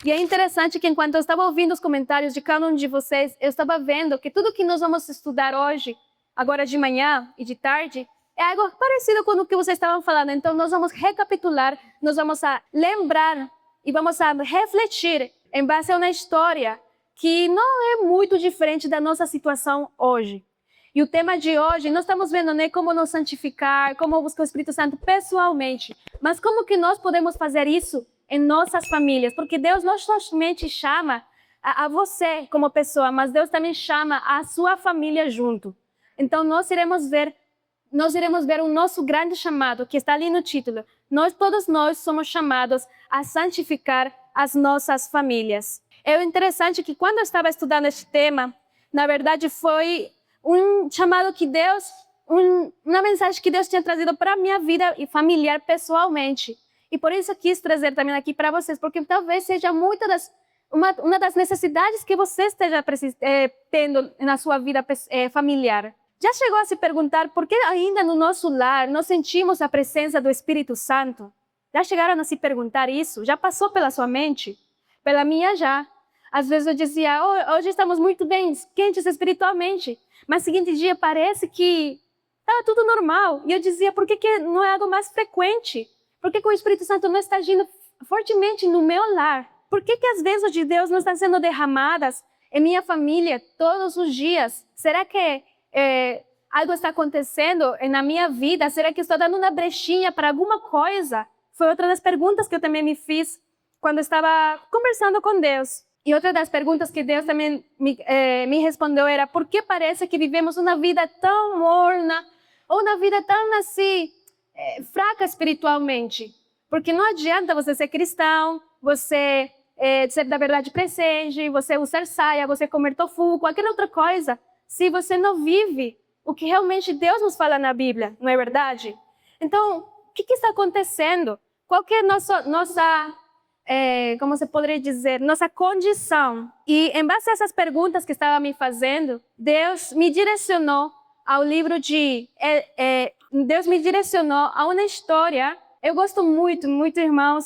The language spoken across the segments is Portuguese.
E é interessante que enquanto eu estava ouvindo os comentários de cada um de vocês, eu estava vendo que tudo que nós vamos estudar hoje, agora de manhã e de tarde, é algo parecido com o que vocês estavam falando. Então nós vamos recapitular, nós vamos a lembrar e vamos a refletir em base a uma história que não é muito diferente da nossa situação hoje. E o tema de hoje, nós estamos vendo, né, como nos santificar, como buscar o Espírito Santo pessoalmente, mas como que nós podemos fazer isso em nossas famílias? Porque Deus não somente chama a você como pessoa, mas Deus também chama a sua família junto. Então nós iremos ver o nosso grande chamado, que está ali no título. Todos nós somos chamados a santificar as nossas famílias. É interessante que quando eu estava estudando este tema, na verdade foi um chamado que Deus, uma mensagem que Deus tinha trazido para a minha vida e familiar pessoalmente. E por isso eu quis trazer também aqui para vocês, porque talvez seja uma das necessidades que você esteja tendo na sua vida familiar. Já chegou a se perguntar por que ainda no nosso lar nós sentimos a presença do Espírito Santo? Já chegaram a se perguntar isso? Já passou pela sua mente? Pela minha já. Às vezes eu dizia, hoje estamos muito bem, quentes espiritualmente. Mas no seguinte dia parece que estava tudo normal. E eu dizia, por que não é algo mais frequente? Por que o Espírito Santo não está agindo fortemente no meu lar? Por que as bênçãos de Deus não estão sendo derramadas em minha família todos os dias? Será que algo está acontecendo na minha vida? Será que estou dando uma brechinha para alguma coisa? Foi outra das perguntas que eu também me fiz quando estava conversando com Deus. E outra das perguntas que Deus também me respondeu era: por que parece que vivemos uma vida tão morna ou uma vida tão assim fraca espiritualmente? Porque não adianta você ser cristão, você ser da verdade presente, você usar saia, você comer tofu, qualquer outra coisa, se você não vive o que realmente Deus nos fala na Bíblia, não é verdade? Então, o que está acontecendo? Qual que é nossa como se poderia dizer, nossa condição? E em base a essas perguntas que estava me fazendo, Deus me direcionou ao livro Deus me direcionou a uma história. Eu gosto muito, irmãos,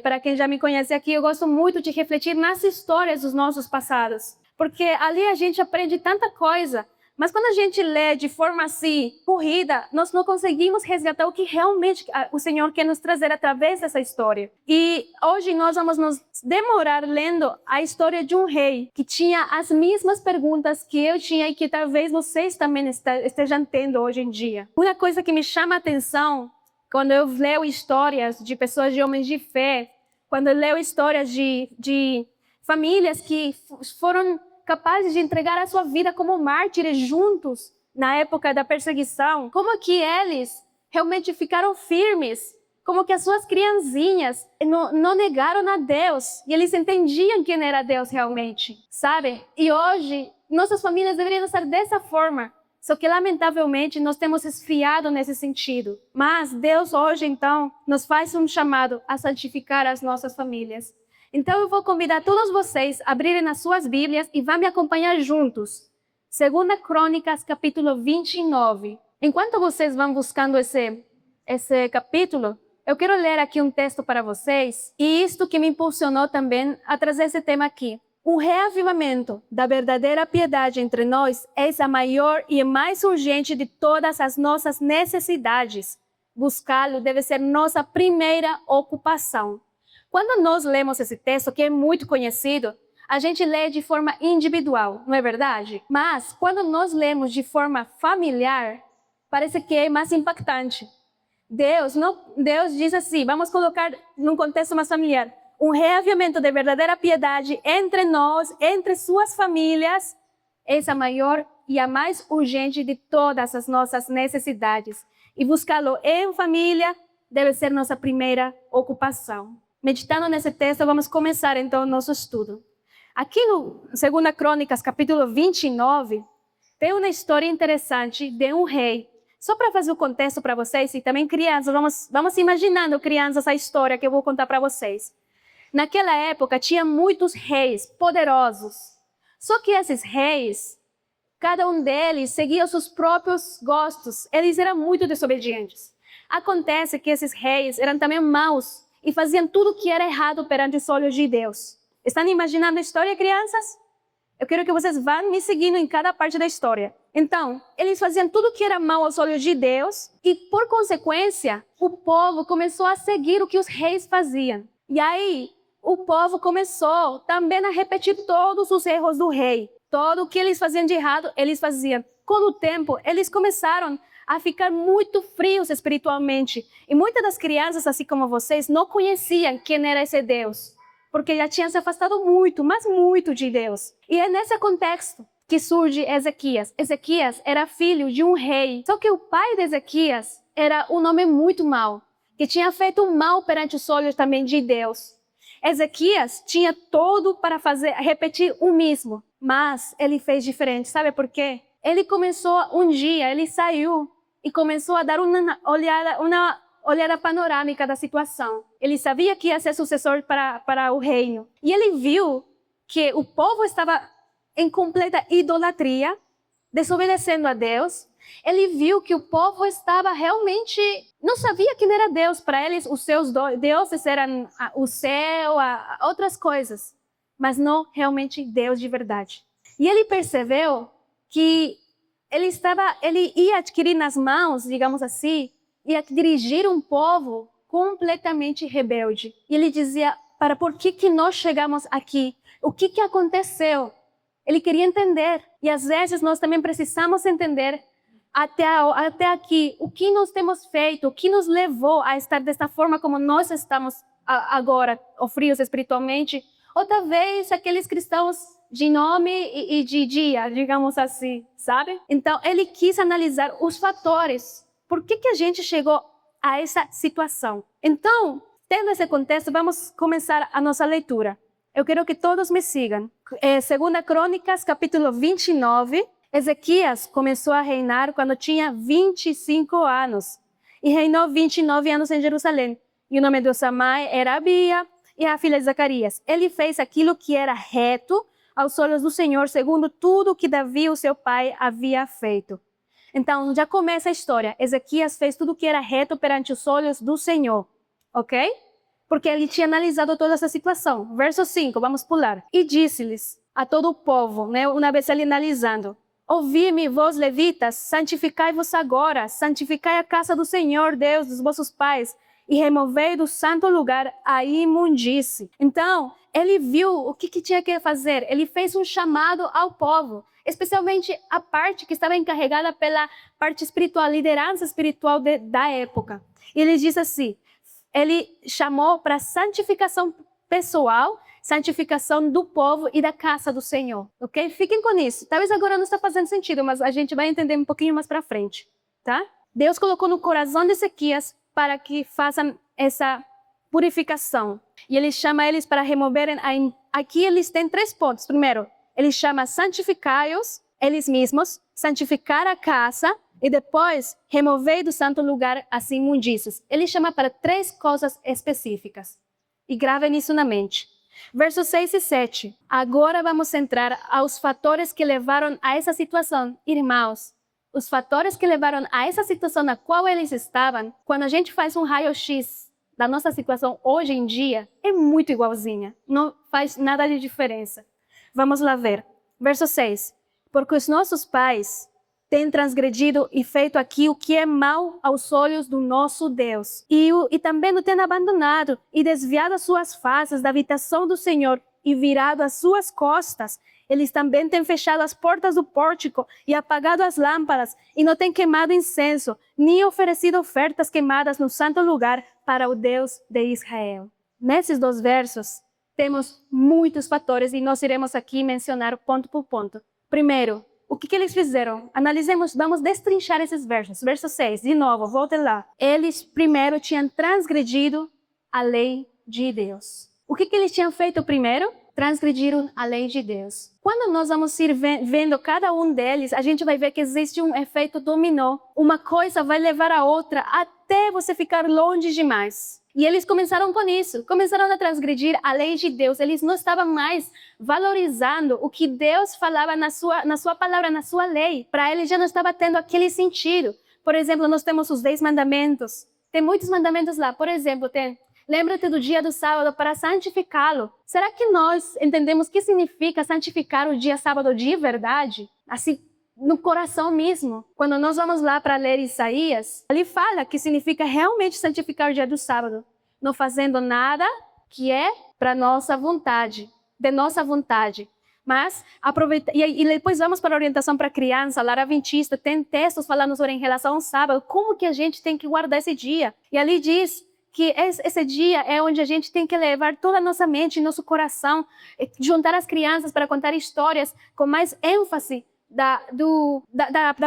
para quem já me conhece aqui, eu gosto muito de refletir nas histórias dos nossos passados. Porque ali a gente aprende tanta coisa, mas quando a gente lê de forma assim, corrida, nós não conseguimos resgatar o que realmente o Senhor quer nos trazer através dessa história. E hoje nós vamos nos demorar lendo a história de um rei que tinha as mesmas perguntas que eu tinha e que talvez vocês também estejam tendo hoje em dia. Uma coisa que me chama a atenção quando eu leio histórias de pessoas, de homens de fé, quando eu leio histórias de famílias que foram capazes de entregar a sua vida como mártires juntos na época da perseguição, como que eles realmente ficaram firmes, como que as suas criancinhas não negaram a Deus e eles entendiam quem era Deus realmente, sabe? E hoje nossas famílias deveriam estar dessa forma, só que lamentavelmente nós temos esfriado nesse sentido. Mas Deus hoje então nos faz um chamado a santificar as nossas famílias. Então eu vou convidar todos vocês a abrirem as suas Bíblias e vão me acompanhar juntos. 2 Crônicas, capítulo 29. Enquanto vocês vão buscando esse capítulo, eu quero ler aqui um texto para vocês. E isto que me impulsionou também a trazer esse tema aqui. O reavivamento da verdadeira piedade entre nós é a maior e mais urgente de todas as nossas necessidades. Buscá-lo deve ser nossa primeira ocupação. Quando nós lemos esse texto, que é muito conhecido, a gente lê de forma individual, não é verdade? Mas quando nós lemos de forma familiar, parece que é mais impactante. Deus diz assim, vamos colocar num contexto mais familiar, um reavivamento de verdadeira piedade entre nós, entre suas famílias, é a maior e a mais urgente de todas as nossas necessidades. E buscá-lo em família deve ser nossa primeira ocupação. Meditando nesse texto, vamos começar então o nosso estudo. Aqui no 2 Crônicas, capítulo 29, tem uma história interessante de um rei. Só para fazer o contexto para vocês e também crianças, vamos imaginando crianças a história que eu vou contar para vocês. Naquela época tinha muitos reis poderosos. Só que esses reis, cada um deles seguia os seus próprios gostos. Eles eram muito desobedientes. Acontece que esses reis eram também maus e faziam tudo o que era errado perante os olhos de Deus. Estão imaginando a história, crianças? Eu quero que vocês vão me seguindo em cada parte da história. Então, eles faziam tudo que era mal aos olhos de Deus e, por consequência, o povo começou a seguir o que os reis faziam. E aí, o povo começou também a repetir todos os erros do rei. Tudo o que eles faziam de errado, eles faziam. Com o tempo, eles começaram a ficar muito frios espiritualmente. E muitas das crianças, assim como vocês, não conheciam quem era esse Deus, porque já tinham se afastado muito, mas muito de Deus. E é nesse contexto que surge Ezequias. Ezequias era filho de um rei, só que o pai de Ezequias era um homem muito mau, que tinha feito mal perante os olhos também de Deus. Ezequias tinha tudo para repetir o mesmo, mas ele fez diferente. Sabe por quê? Ele começou, um dia, ele saiu e começou a dar uma olhada panorâmica da situação. Ele sabia que ia ser sucessor para o reino. E ele viu que o povo estava em completa idolatria, desobedecendo a Deus. Ele viu que o povo estava realmente... não sabia quem era Deus. Para eles, os seus deuses eram o céu, outras coisas. Mas não realmente Deus de verdade. E ele percebeu que ele ia adquirir nas mãos, digamos assim, ia dirigir um povo completamente rebelde. E ele dizia, por que nós chegamos aqui? O que aconteceu? Ele queria entender. E às vezes nós também precisamos entender até aqui o que nós temos feito, o que nos levou a estar desta forma como nós estamos agora, frios espiritualmente. Ou talvez aqueles cristãos de nome e de dia, digamos assim, sabe? Então ele quis analisar os fatores. Por que a gente chegou a essa situação? Então, tendo esse contexto, vamos começar a nossa leitura. Eu quero que todos me sigam. 2 Crônicas, capítulo 29. Ezequias começou a reinar quando tinha 25 anos. E reinou 29 anos em Jerusalém. E o nome de Samai era Abia e a filha de Zacarias. Ele fez aquilo que era reto aos olhos do Senhor, segundo tudo que Davi, o seu pai, havia feito. Então, já começa a história. Ezequias fez tudo que era reto perante os olhos do Senhor. Ok? Porque ele tinha analisado toda essa situação. Verso 5, vamos pular. E disse-lhes a todo o povo, né, uma vez ele analisando: ouvi-me, vós levitas, santificai-vos agora, santificai a casa do Senhor, Deus dos vossos pais, e removei do santo lugar a imundície. Então, ele viu o que tinha que fazer. Ele fez um chamado ao povo, especialmente a parte que estava encarregada pela parte espiritual, liderança espiritual da época. E ele diz assim, ele chamou para santificação pessoal, santificação do povo e da casa do Senhor, ok? Fiquem com isso. Talvez agora não está fazendo sentido, mas a gente vai entender um pouquinho mais para frente, tá? Deus colocou no coração de Ezequias para que façam essa purificação. E ele chama eles para removerem... Aqui eles têm 3 pontos. Primeiro, ele chama santificai-os, eles mesmos, santificar a casa e depois remover do santo lugar as imundícias. Ele chama para 3 coisas específicas. E gravem isso na mente. Versos 6 e 7. Agora vamos entrar aos fatores que levaram a essa situação. Irmãos, os fatores que levaram a essa situação na qual eles estavam, quando a gente faz um raio-x da nossa situação hoje em dia, é muito igualzinha. Não faz nada de diferença. Vamos lá ver. Verso 6. Porque os nossos pais têm transgredido e feito aqui o que é mal aos olhos do nosso Deus. E também o têm abandonado e desviado as suas faces da habitação do Senhor e virado as suas costas. Eles também têm fechado as portas do pórtico e apagado as lâmpadas e não têm queimado incenso, nem oferecido ofertas queimadas no santo lugar para o Deus de Israel. Nesses 2 versos, temos muitos fatores e nós iremos aqui mencionar ponto por ponto. Primeiro, o que eles fizeram? Analisemos, vamos destrinchar esses versos. Verso 6, de novo, volte lá. Eles primeiro tinham transgredido a lei de Deus. O que eles tinham feito primeiro? Transgrediram a lei de Deus. Quando nós vamos ir vendo cada um deles, a gente vai ver que existe um efeito dominó. Uma coisa vai levar a outra até você ficar longe demais. E eles começaram com isso. Começaram a transgredir a lei de Deus. Eles não estavam mais valorizando o que Deus falava na sua palavra, na sua lei. Para eles já não estava tendo aquele sentido. Por exemplo, nós temos os 10 mandamentos. Tem muitos mandamentos lá. Por exemplo, tem Lembra-te do dia do sábado para santificá-lo. Será que nós entendemos o que significa santificar o dia sábado de verdade? Assim, no coração mesmo. Quando nós vamos lá para ler Isaías, ele fala que significa realmente santificar o dia do sábado, não fazendo nada que é para nossa vontade, de nossa vontade. Mas aproveita, e depois vamos para a orientação para criança, Lar Adventista, tem textos falando sobre em relação ao sábado, como que a gente tem que guardar esse dia. E ali diz que esse dia é onde a gente tem que levar toda a nossa mente e nosso coração, juntar as crianças para contar histórias com mais ênfase da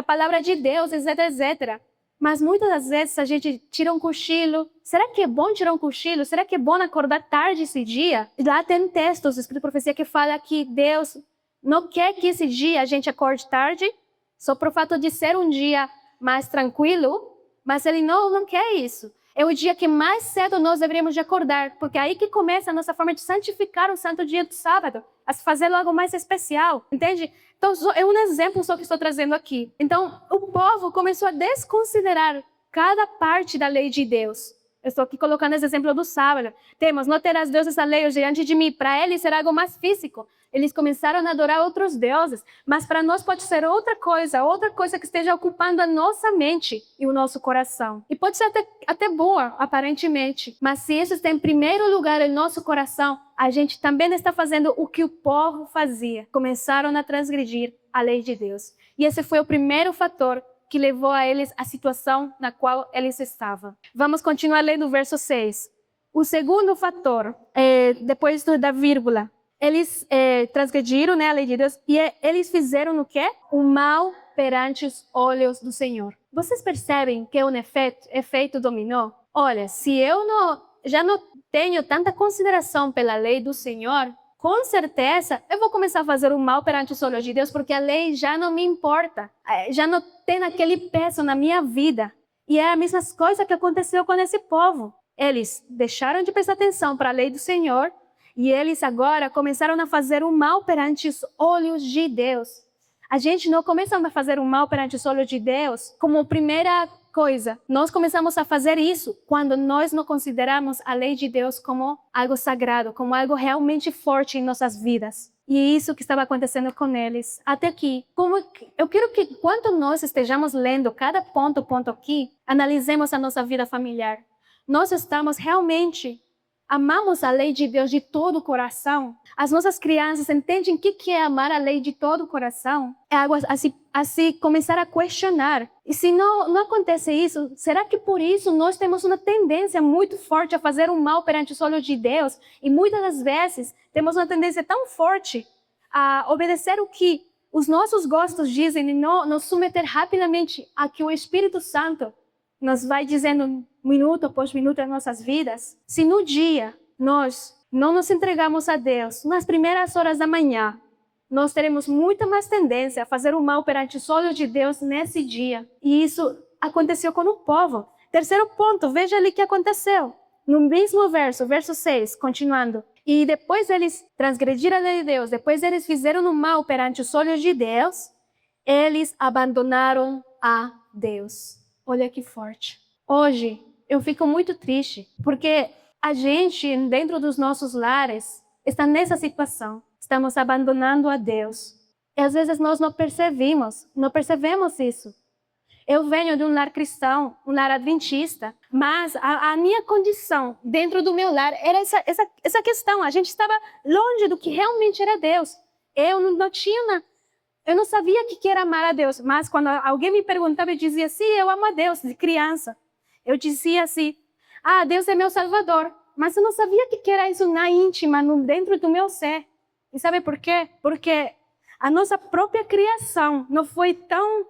palavra de Deus, etc, etc. Mas muitas das vezes a gente tira um cochilo. Será que é bom tirar um cochilo? Será que é bom acordar tarde esse dia? Lá tem textos, Espírito de Profecia, que fala que Deus não quer que esse dia a gente acorde tarde, só por fato de ser um dia mais tranquilo, mas Ele não quer isso. É o dia que mais cedo nós deveríamos de acordar, porque é aí que começa a nossa forma de santificar o santo dia do sábado, a fazê-lo algo mais especial, entende? Então, é um exemplo só que estou trazendo aqui. Então, o povo começou a desconsiderar cada parte da lei de Deus. Eu estou aqui colocando esse exemplo do sábado. Temos, não terás deuses alheios diante de mim. Para eles será algo mais físico. Eles começaram a adorar outros deuses. Mas para nós pode ser outra coisa que esteja ocupando a nossa mente e o nosso coração. E pode ser até boa, aparentemente. Mas se isso está em primeiro lugar em nosso coração, a gente também está fazendo o que o povo fazia. Começaram a transgredir a lei de Deus. E esse foi o primeiro fator que levou a eles à situação na qual eles estavam. Vamos continuar lendo o verso 6. O segundo fator, depois da vírgula, eles transgrediram, né, a lei de Deus e eles fizeram o quê? O mal perante os olhos do Senhor. Vocês percebem que é um efeito dominó? Olha, se eu já não tenho tanta consideração pela lei do Senhor, com certeza eu vou começar a fazer o mal perante os olhos de Deus, porque a lei já não me importa, já não tem aquele peso na minha vida. E é a mesma coisa que aconteceu com esse povo. Eles deixaram de prestar atenção para a lei do Senhor e eles agora começaram a fazer o mal perante os olhos de Deus. A gente não começa a fazer o mal perante os olhos de Deus como primeira coisa. Nós começamos a fazer isso quando nós não consideramos a lei de Deus como algo sagrado, como algo realmente forte em nossas vidas. E isso que estava acontecendo com eles. Até aqui, eu quero que quando nós estejamos lendo cada ponto aqui, analisemos a nossa vida familiar. Nós estamos realmente amamos a lei de Deus de todo o coração? As nossas crianças entendem o que é amar a lei de todo o coração? É algo assim começar a questionar. E se não acontece isso, será que por isso nós temos uma tendência muito forte a fazer o mal perante os olhos de Deus? E muitas das vezes temos uma tendência tão forte a obedecer o que os nossos gostos dizem e não nos submeter rapidamente a que o Espírito Santo nos vai dizendo minuto após minuto em nossas vidas. Se no dia nós não nos entregamos a Deus, nas primeiras horas da manhã, nós teremos muita mais tendência a fazer o mal perante os olhos de Deus nesse dia. E isso aconteceu com o povo. Terceiro ponto, veja ali o que aconteceu. No mesmo verso 6, continuando. E depois eles transgrediram a lei de Deus, depois eles fizeram o mal perante os olhos de Deus, eles abandonaram a Deus. Olha que forte. Hoje, eu fico muito triste, porque a gente, dentro dos nossos lares, está nessa situação. Estamos abandonando a Deus. E às vezes nós não percebemos isso. Eu venho de um lar cristão, um lar adventista, mas a minha condição dentro do meu lar era essa questão. A gente estava longe do que realmente era Deus. Eu não sabia o que era amar a Deus, mas quando alguém me perguntava, eu dizia, sim, eu amo a Deus, de criança. Eu dizia assim, Deus é meu Salvador. Mas eu não sabia o que era isso na íntima, dentro do meu ser. E sabe por quê? Porque a nossa própria criação não foi tão...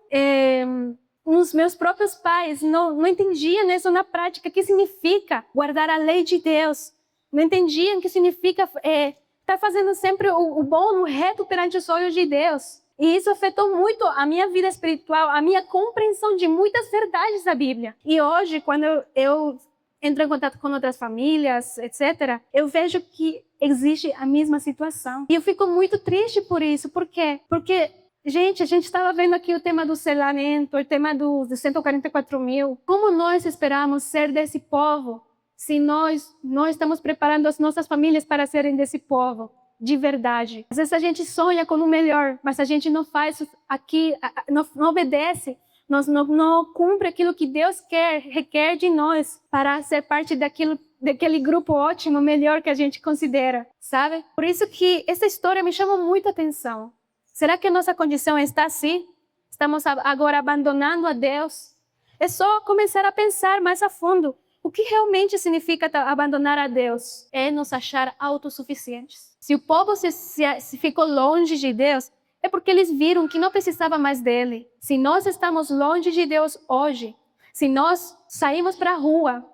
os meus próprios pais não entendiam isso na prática, o que significa guardar a lei de Deus. Não entendiam o que significa estar fazendo sempre o bom, o reto perante os olhos de Deus. E isso afetou muito a minha vida espiritual, a minha compreensão de muitas verdades da Bíblia. E hoje, quando eu entro em contato com outras famílias, etc., eu vejo que existe a mesma situação. E eu fico muito triste por isso. Por quê? Porque, gente, a gente estava vendo aqui o tema do selamento, o tema dos 144 mil. Como nós esperamos ser desse povo se nós não estamos preparando as nossas famílias para serem desse povo, de verdade. Às vezes a gente sonha com o melhor, mas a gente não faz aqui, não obedece, nós não cumpre aquilo que Deus requer de nós para ser parte daquele grupo ótimo, melhor que a gente considera, sabe? Por isso que essa história me chama muita atenção. Será que a nossa condição está assim? Estamos agora abandonando a Deus? É só começar a pensar mais a fundo. O que realmente significa abandonar a Deus? É nos achar autossuficientes. Se o povo se ficou longe de Deus, é porque eles viram que não precisava mais dele. Se nós estamos longe de Deus hoje, se nós saímos para a rua,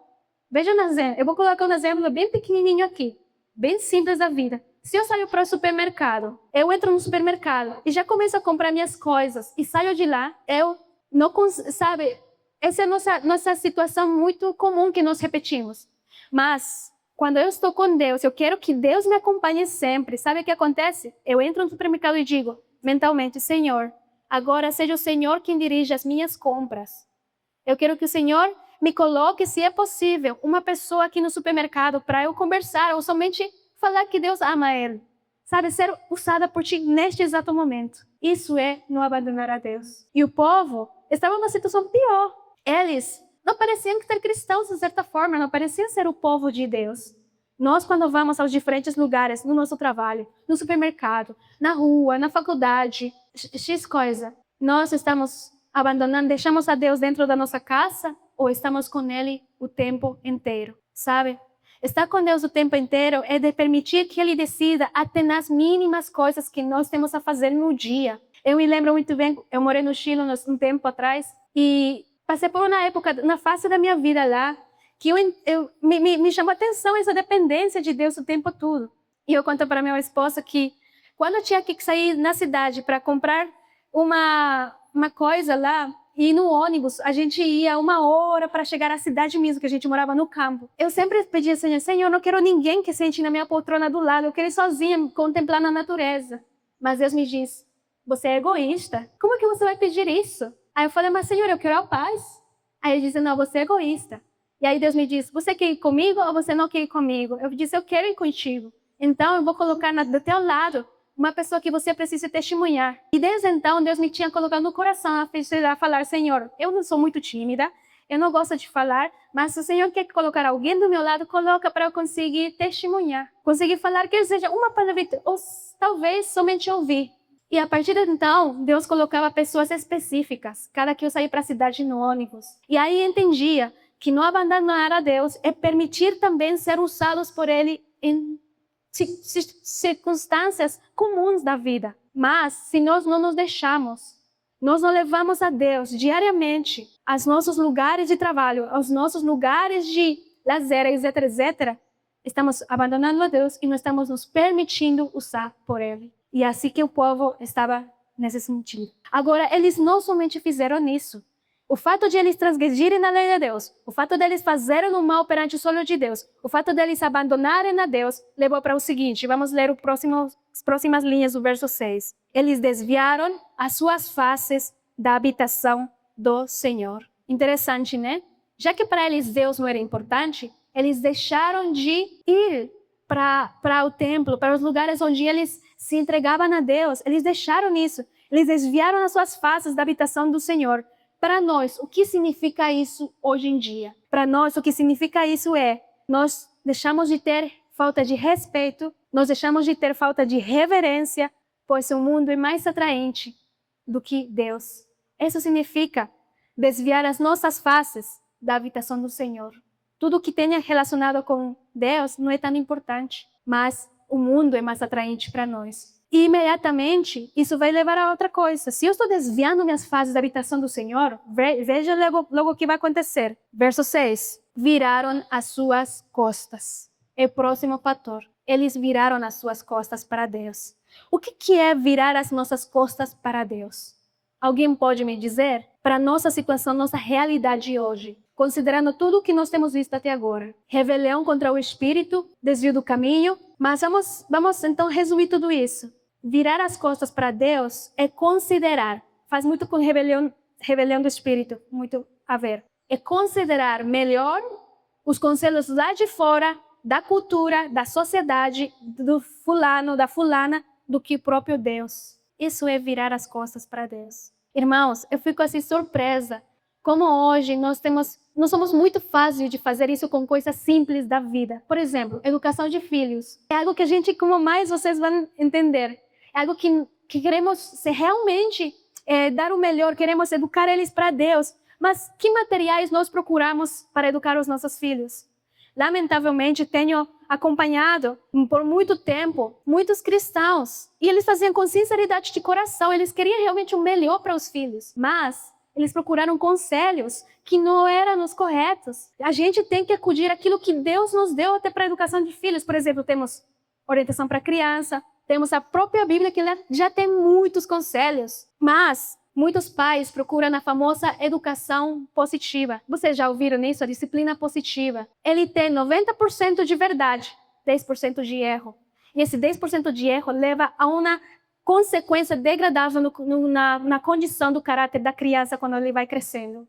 veja um exemplo, eu vou colocar um exemplo bem pequenininho aqui, bem simples da vida. Se eu saio para o supermercado, eu entro no supermercado e já começo a comprar minhas coisas e saio de lá, eu não consigo, sabe? Essa é a nossa situação muito comum que nós repetimos. Mas, quando eu estou com Deus, eu quero que Deus me acompanhe sempre. Sabe o que acontece? Eu entro no supermercado e digo, mentalmente, Senhor, agora seja o Senhor quem dirige as minhas compras. Eu quero que o Senhor me coloque, se é possível, uma pessoa aqui no supermercado para eu conversar ou somente falar que Deus ama ele. Sabe, ser usada por ti neste exato momento. Isso é não abandonar a Deus. E o povo estava numa situação pior. Eles não pareciam ser cristãos de certa forma, não pareciam ser o povo de Deus. Nós, quando vamos aos diferentes lugares, no nosso trabalho, no supermercado, na rua, na faculdade, X coisa, nós estamos abandonando, deixamos a Deus dentro da nossa casa ou estamos com Ele o tempo inteiro, sabe? Estar com Deus o tempo inteiro é de permitir que Ele decida até nas mínimas coisas que nós temos a fazer no dia. Eu me lembro muito bem, eu morei no Chile um tempo atrás e passei por uma época, na fase da minha vida lá, que me chamou a atenção essa dependência de Deus o tempo todo. E eu conto para minha esposa que quando eu tinha que sair na cidade para comprar uma coisa lá, e no ônibus, a gente ia 1 hora para chegar à cidade mesmo, que a gente morava no campo. Eu sempre pedia, Senhor, não quero ninguém que sente na minha poltrona do lado, eu quero ir sozinha, contemplar a natureza. Mas Deus me diz, você é egoísta, como é que você vai pedir isso? Aí eu falei, mas Senhor, eu quero a paz. Aí ele disse, não, você é egoísta. E aí Deus me disse, você quer ir comigo ou você não quer ir comigo? Eu disse, eu quero ir contigo. Então eu vou colocar do teu lado uma pessoa que você precisa testemunhar. E desde então Deus me tinha colocado no coração a falar, Senhor, eu não sou muito tímida, eu não gosto de falar, mas se o Senhor quer colocar alguém do meu lado, coloca para eu conseguir testemunhar. Conseguir falar que seja uma palavra, ou talvez somente ouvir. E a partir de então, Deus colocava pessoas específicas, cada que eu saía para a cidade no ônibus. E aí eu entendia que não abandonar a Deus é permitir também ser usados por Ele em circunstâncias comuns da vida. Mas se nós não nos deixamos, nós não levamos a Deus diariamente aos nossos lugares de trabalho, aos nossos lugares de lazer, etc., etc., estamos abandonando a Deus e não estamos nos permitindo usar por Ele. E assim que o povo estava nesse sentido. Agora, eles não somente fizeram isso. O fato de eles transgredirem a lei de Deus, o fato de eles fazerem o mal perante os olhos de Deus, o fato de eles abandonarem a Deus, levou para o seguinte, vamos ler as próximas linhas do verso 6. Eles desviaram as suas faces da habitação do Senhor. Interessante, né? Já que para eles Deus não era importante, eles deixaram de ir para o templo, para os lugares onde eles se entregavam a Deus. Eles deixaram isso. Eles desviaram as suas faces da habitação do Senhor. Para nós, o que significa isso hoje em dia? Para nós, o que significa isso é, nós deixamos de ter falta de respeito, nós deixamos de ter falta de reverência, pois o mundo é mais atraente do que Deus. Isso significa desviar as nossas faces da habitação do Senhor. Tudo que tenha relacionado com Deus não é tão importante, mas o mundo é mais atraente para nós. E imediatamente isso vai levar a outra coisa. Se eu estou desviando minhas faces da habitação do Senhor, veja logo o que vai acontecer. Verso 6. Viraram as suas costas. É o próximo fator. Eles viraram as suas costas para Deus. O que é virar as nossas costas para Deus? Alguém pode me dizer? Para nossa situação, nossa realidade hoje, considerando tudo o que nós temos visto até agora. Rebelião contra o Espírito, desvio do caminho. Mas vamos então resumir tudo isso. Virar as costas para Deus é considerar, faz muito com rebelião do Espírito, muito a ver. É considerar melhor os conselhos lá de fora, da cultura, da sociedade, do fulano, da fulana, do que o próprio Deus. Isso é virar as costas para Deus. Irmãos, eu fico assim surpresa. Como hoje nós somos muito fáceis de fazer isso com coisas simples da vida. Por exemplo, educação de filhos. É algo que a gente, como mais vocês vão entender, é algo que queremos realmente dar o melhor, queremos educar eles para Deus. Mas que materiais nós procuramos para educar os nossos filhos? Lamentavelmente, tenho acompanhado por muito tempo muitos cristãos e eles faziam com sinceridade de coração, eles queriam realmente o melhor para os filhos, mas eles procuraram conselhos que não eram os corretos. A gente tem que acudir àquilo que Deus nos deu até para a educação de filhos. Por exemplo, temos orientação para criança, temos a própria Bíblia que já tem muitos conselhos, mas muitos pais procuram a famosa educação positiva. Vocês já ouviram isso? A disciplina positiva. Ele tem 90% de verdade, 10% de erro. E esse 10% de erro leva a uma consequência degradável na condição do caráter da criança quando ele vai crescendo.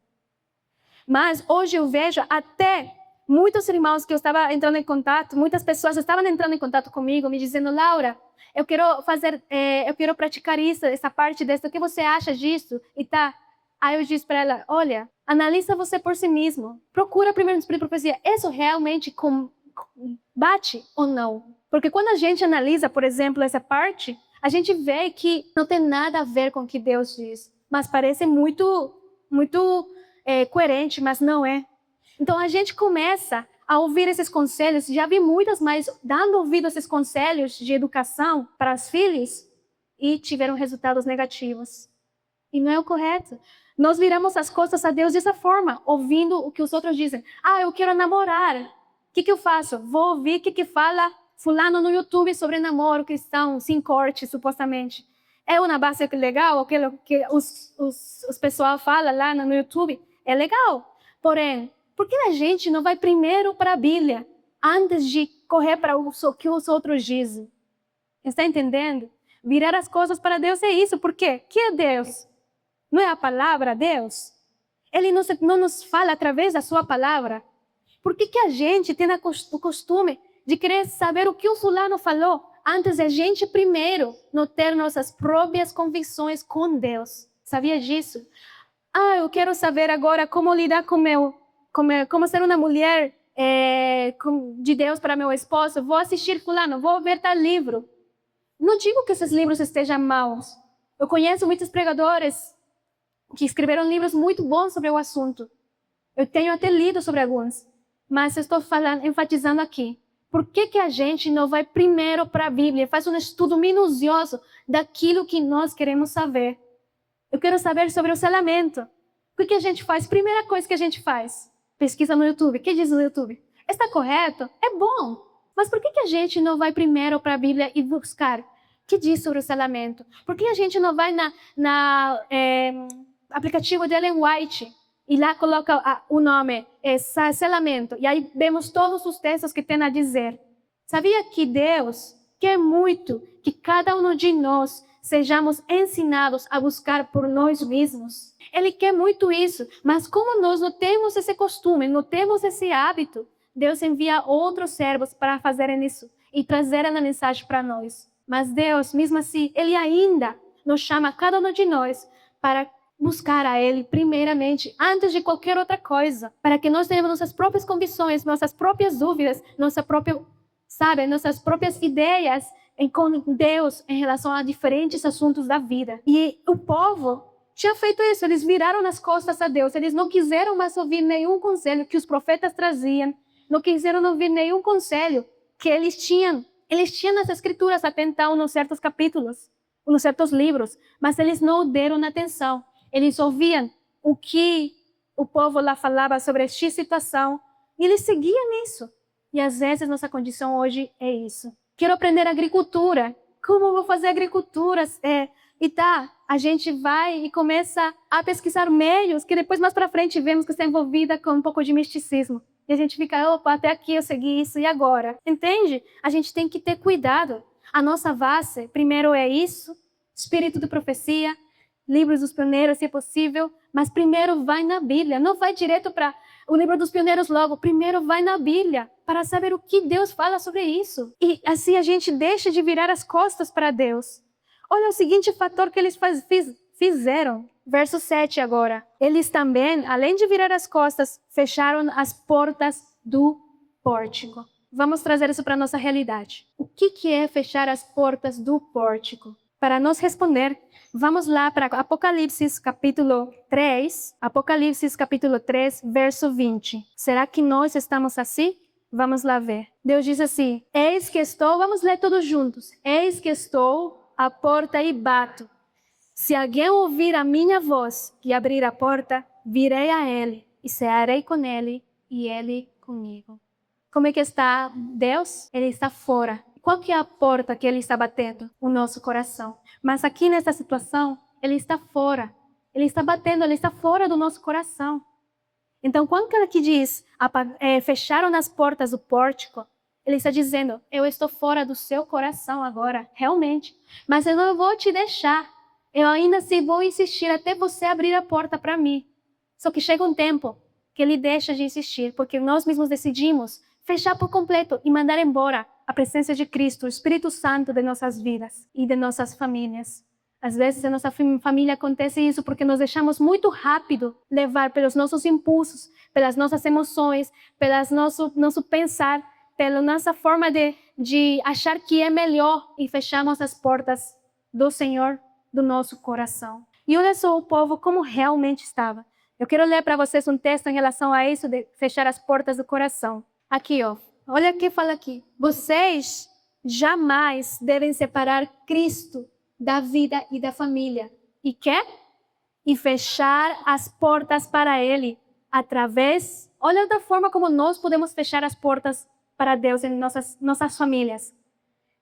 Mas hoje eu vejo até muitos irmãos que eu estava entrando em contato, muitas pessoas estavam entrando em contato comigo, me dizendo: Laura, eu quero praticar isso, essa parte disso, o que você acha disso? E tá. Aí eu disse para ela: olha, analisa você por si mesmo. Procura primeiro no Espírito de Profecia. Isso realmente bate ou não? Porque quando a gente analisa, por exemplo, essa parte, a gente vê que não tem nada a ver com o que Deus diz. Mas parece muito coerente, mas não é. Então a gente começa a ouvir esses conselhos. Já vi muitas mães dando ouvido a esses conselhos de educação para os filhos e tiveram resultados negativos. E não é o correto. Nós viramos as costas a Deus dessa forma, ouvindo o que os outros dizem. Ah, eu quero namorar. O que eu faço? Vou ouvir o que fala fulano no YouTube sobre namoro cristão, sem corte, supostamente. É uma base legal, aquilo que os pessoal fala lá no YouTube. É legal. Porém, por que a gente não vai primeiro para a Bíblia, antes de correr para o que os outros dizem? Está entendendo? Virar as coisas para Deus é isso. Por quê? Que é Deus? Não é a palavra Deus? Ele não nos fala através da sua palavra. Por que a gente tem o costume de querer saber o que o fulano falou, antes de a gente primeiro não ter nossas próprias convicções com Deus? Sabia disso? Ah, eu quero saber agora como lidar como ser uma mulher de Deus para meu esposo. Vou assistir fulano, vou ver tal livro. Não digo que esses livros estejam maus. Eu conheço muitos pregadores que escreveram livros muito bons sobre o assunto. Eu tenho até lido sobre alguns. Mas eu estou enfatizando aqui. Por que a gente não vai primeiro para a Bíblia, faz um estudo minucioso daquilo que nós queremos saber? Eu quero saber sobre o selamento. O que a gente faz? Primeira coisa que a gente faz, pesquisa no YouTube. O que diz no YouTube? Está correto? É bom. Mas por que a gente não vai primeiro para a Bíblia e buscar o que diz sobre o selamento? Por que a gente não vai na aplicativo de Ellen White e lá coloca o nome selamento? E aí vemos todos os textos que tem a dizer. Sabia que Deus quer muito que cada um de nós sejamos ensinados a buscar por nós mesmos? Ele quer muito isso, mas como nós não temos esse costume, não temos esse hábito, Deus envia outros servos para fazerem isso e trazerem a mensagem para nós. Mas Deus, mesmo assim, Ele ainda nos chama, cada um de nós, para buscar a Ele primeiramente, antes de qualquer outra coisa, para que nós tenhamos nossas próprias convicções, nossas próprias dúvidas, nossas próprias ideias com Deus em relação a diferentes assuntos da vida. E o povo tinha feito isso, eles viraram as costas a Deus, eles não quiseram mais ouvir nenhum conselho que os profetas traziam, não quiseram ouvir nenhum conselho que eles tinham nas escrituras até então, nos certos capítulos, nos certos livros, mas eles não deram atenção. Eles ouviam o que o povo lá falava sobre X situação e eles seguiam nisso. E às vezes nossa condição hoje é isso. Quero aprender agricultura. Como vou fazer agricultura? A gente vai e começa a pesquisar meios que depois mais para frente vemos que está envolvida com um pouco de misticismo. E a gente fica, opa, até aqui eu segui isso, e agora? Entende? A gente tem que ter cuidado. A nossa base, primeiro é isso, espírito de profecia, livros dos pioneiros, se é possível, mas primeiro vai na Bíblia, não vai direto para o livro dos pioneiros logo, primeiro vai na Bíblia para saber o que Deus fala sobre isso. E assim a gente deixa de virar as costas para Deus. Olha o seguinte fator que eles fizeram. Verso 7 agora. Eles também, além de virar as costas, fecharam as portas do pórtico. Vamos trazer isso para a nossa realidade. O que é fechar as portas do pórtico? Para nos responder, vamos lá para Apocalipse capítulo 3. Apocalipse capítulo 3, verso 20. Será que nós estamos assim? Vamos lá ver. Deus diz assim, eis que estou, vamos ler todos juntos. Eis que estou à porta e bato. Se alguém ouvir a minha voz e abrir a porta, virei a ele e cearei com ele e ele comigo. Como é que está Deus? Ele está fora. Qual que é a porta que ele está batendo? O nosso coração. Mas aqui nessa situação, ele está fora. Ele está batendo, ele está fora do nosso coração. Então, quando ele aqui diz, fecharam as portas do pórtico, ele está dizendo, eu estou fora do seu coração agora, realmente. Mas eu não vou te deixar. Eu ainda assim vou insistir até você abrir a porta para mim. Só que chega um tempo que ele deixa de insistir, porque nós mesmos decidimos fechar por completo e mandar embora a presença de Cristo, o Espírito Santo de nossas vidas e de nossas famílias. Às vezes, em nossa família acontece isso porque nós deixamos muito rápido levar pelos nossos impulsos, pelas nossas emoções, pelo nosso pensar, pela nossa forma de achar que é melhor e fechamos as portas do Senhor do nosso coração. E olha só o povo como realmente estava. Eu quero ler para vocês um texto em relação a isso de fechar as portas do coração. Aqui, ó. Olha o que fala aqui. Vocês jamais devem separar Cristo da vida e da família. E quê? E fechar as portas para Ele através... Olha da forma como nós podemos fechar as portas para Deus em nossas famílias.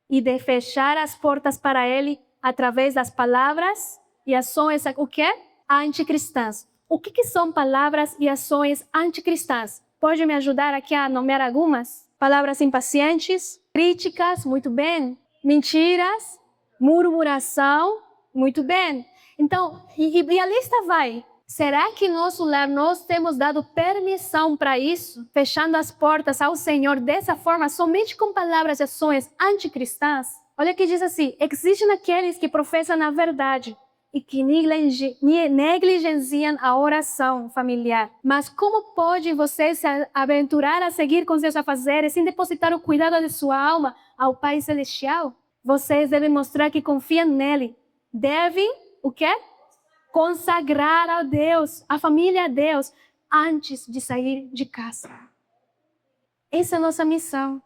E de fechar as portas para Ele através das palavras e ações, o quê? Anticristãs. O que são palavras e ações anticristãs? Pode me ajudar aqui a nomear algumas? Palavras impacientes, críticas, muito bem. Mentiras, murmuração, muito bem. Então, e a lista vai. Será que nosso lar nós temos dado permissão para isso? Fechando as portas ao Senhor dessa forma, somente com palavras e ações anticristãs? Olha que diz assim, existem aqueles que professam a verdade e que negligenciam a oração familiar. Mas como podem vocês se aventurar a seguir com seus afazeres sem depositar o cuidado de sua alma ao Pai Celestial? Vocês devem mostrar que confiam nele. Devem, o quê? Consagrar a Deus, a família a Deus, antes de sair de casa. Essa é a nossa missão.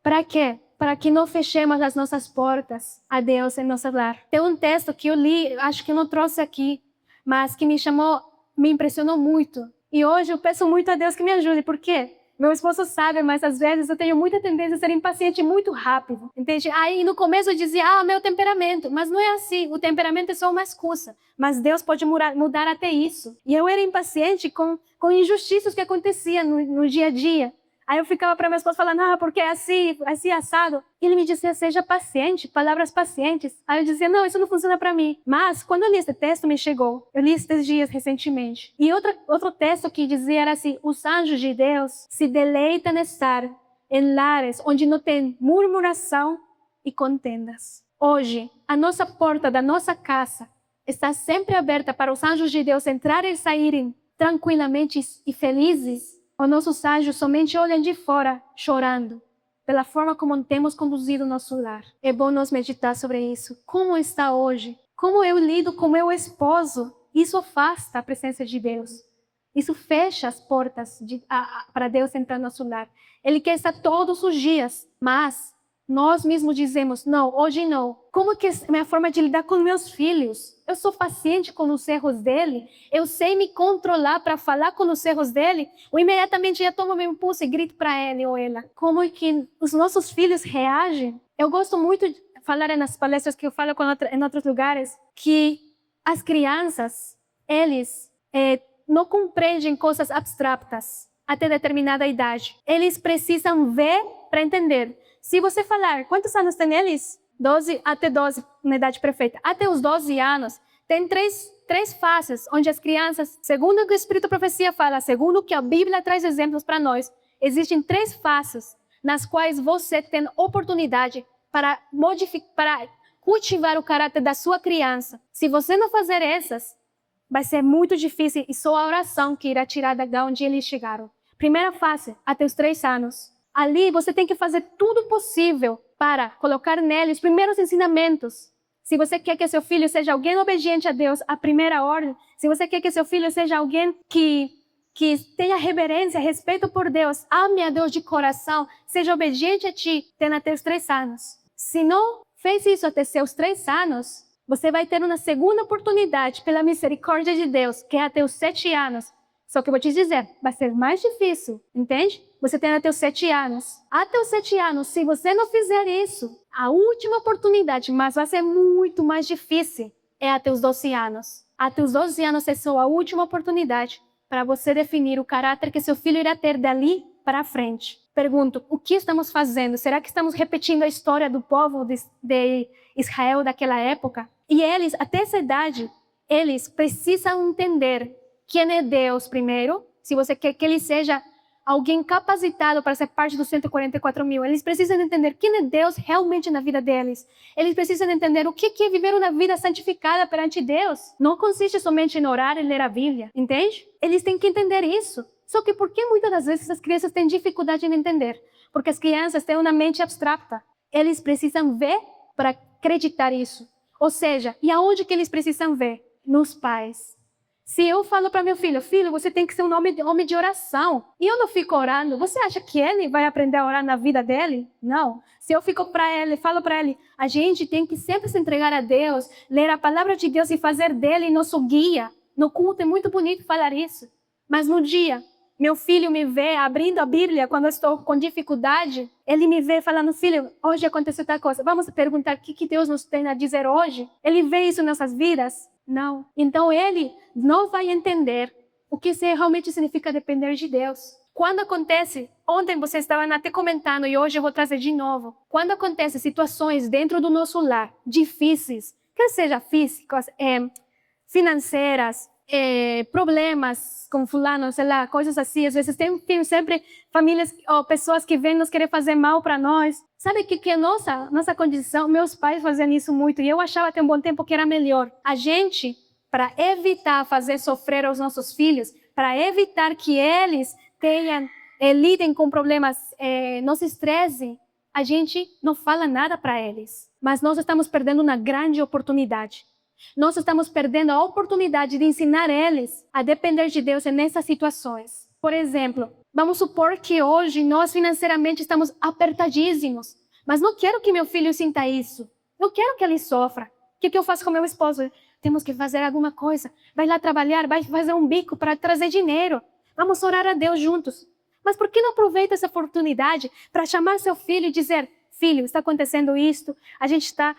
Para quê? Para que não fechemos as nossas portas a Deus em nosso lar. Tem um texto que eu li, acho que eu não trouxe aqui, mas que me impressionou muito. E hoje eu peço muito a Deus que me ajude. Por quê? Meu esposo sabe, mas às vezes eu tenho muita tendência a ser impaciente muito rápido. Entende? Aí no começo eu dizia, meu temperamento. Mas não é assim. O temperamento é só uma excusa. Mas Deus pode mudar até isso. E eu era impaciente com injustiças que aconteciam no dia a dia. Aí eu ficava para meu esposo falando, porque é assim assado. E ele me dizia, seja paciente, palavras pacientes. Aí eu dizia, não, isso não funciona para mim. Mas quando eu li esse texto, me chegou. Eu li esses dias recentemente. E outro texto que dizia era assim, os anjos de Deus se deleitam em estar em lares onde não tem murmuração e contendas. Hoje, a nossa porta da nossa casa está sempre aberta para os anjos de Deus entrarem e saírem tranquilamente e felizes. Os nossos anjos somente olham de fora, chorando, pela forma como temos conduzido o nosso lar. É bom nós meditar sobre isso. Como está hoje? Como eu lido com meu esposo? Isso afasta a presença de Deus. Isso fecha as portas para Deus entrar no nosso lar. Ele quer estar todos os dias, mas nós mesmos dizemos, não, hoje não. Como que é a minha forma de lidar com meus filhos? Eu sou paciente com os erros dele? Eu sei me controlar para falar com os erros dele? Ou imediatamente já tomo meu impulso e grito para ele ou ela? Como que os nossos filhos reagem? Eu gosto muito de falar nas palestras que eu falo em outros lugares, que as crianças, eles não compreendem coisas abstratas até determinada idade. Eles precisam ver para entender. Se você falar, quantos anos tem eles? 12 até 12, na idade perfeita. Até os 12 anos, tem três fases onde as crianças, segundo o que o Espírito Profecia fala, segundo o que a Bíblia traz exemplos para nós, existem três fases nas quais você tem oportunidade para modificar, para cultivar o caráter da sua criança. Se você não fazer essas, vai ser muito difícil e só a oração que irá tirar de onde eles chegaram. Primeira fase, até os 3 anos. Ali você tem que fazer tudo possível para colocar nele os primeiros ensinamentos. Se você quer que seu filho seja alguém obediente a Deus, a primeira ordem, se você quer que seu filho seja alguém que tenha reverência, respeito por Deus, ame a Deus de coração, seja obediente a ti, tenha até os 3 anos. Se não fez isso até seus 3 anos, você vai ter uma segunda oportunidade pela misericórdia de Deus, que é até os 7 anos. Só que eu vou te dizer, vai ser mais difícil, entende? Você tem até os 7 anos. Até os 7 anos, se você não fizer isso, a última oportunidade, mas vai ser muito mais difícil, é até os 12 anos. Até os 12 anos é só a última oportunidade para você definir o caráter que seu filho irá ter dali para frente. Pergunto, o que estamos fazendo? Será que estamos repetindo a história do povo de Israel daquela época? E eles, até essa idade, eles precisam entender quem é Deus primeiro. Se você quer que ele seja alguém capacitado para ser parte dos 144 mil, eles precisam entender quem é Deus realmente na vida deles. Eles precisam entender o que é viver uma vida santificada perante Deus. Não consiste somente em orar e ler a Bíblia, entende? Eles têm que entender isso. Só que por que muitas das vezes as crianças têm dificuldade em entender? Porque as crianças têm uma mente abstrata. Eles precisam ver para acreditar isso. Ou seja, e aonde que eles precisam ver? Nos pais. Se eu falo para meu filho, filho, você tem que ser um homem de oração, e eu não fico orando, você acha que ele vai aprender a orar na vida dele? Não. Se eu fico para ele, falo para ele, a gente tem que sempre se entregar a Deus, ler a palavra de Deus e fazer dele nosso guia. No culto é muito bonito falar isso. Mas no dia, meu filho me vê abrindo a Bíblia quando eu estou com dificuldade, ele me vê falando, filho, hoje aconteceu tal coisa, vamos perguntar o que Deus nos tem a dizer hoje? Ele vê isso em nossas vidas? Não. Então ele não vai entender o que realmente significa depender de Deus. Quando acontece, ontem vocês estavam até comentando e hoje eu vou trazer de novo. Quando acontecem situações dentro do nosso lar difíceis, quer seja físicas, financeiras, problemas com fulano, sei lá, coisas assim. Às vezes tem sempre famílias ou pessoas que vêm nos querer fazer mal para nós. Sabe o que é nossa condição? Meus pais faziam isso muito e eu achava até um bom tempo que era melhor. A gente, para evitar fazer sofrer os nossos filhos, para evitar que eles lidem com problemas, não se estressem, a gente não fala nada para eles. Mas nós estamos perdendo uma grande oportunidade. Nós estamos perdendo a oportunidade de ensinar eles a depender de Deus nessas situações. Por exemplo, vamos supor que hoje nós financeiramente estamos apertadíssimos, mas não quero que meu filho sinta isso. Eu quero que ele sofra. O que eu faço com meu esposo? Temos que fazer alguma coisa. Vai lá trabalhar, vai fazer um bico para trazer dinheiro. Vamos orar a Deus juntos. Mas por que não aproveita essa oportunidade para chamar seu filho e dizer, filho, está acontecendo isto, a gente está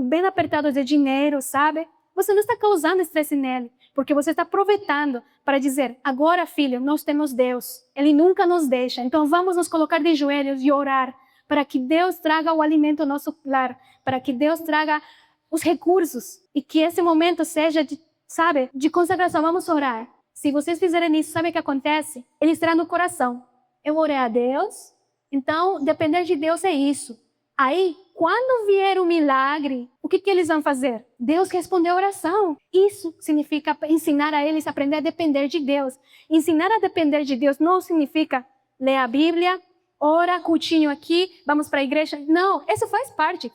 bem apertado de dinheiro, sabe? Você não está causando estresse nele, porque você está aproveitando para dizer, agora, filho, nós temos Deus. Ele nunca nos deixa. Então vamos nos colocar de joelhos e orar para que Deus traga o alimento ao nosso lar, para que Deus traga os recursos e que esse momento seja de consagração. Vamos orar. Se vocês fizerem isso, sabe o que acontece? Ele estará no coração. Eu orei a Deus, então depender de Deus é isso. Aí, quando vier o milagre, o que eles vão fazer? Deus respondeu a oração. Isso significa ensinar a eles a aprender a depender de Deus. Ensinar a depender de Deus não significa ler a Bíblia, ora, cultinho aqui, vamos para a igreja. Não, isso faz parte,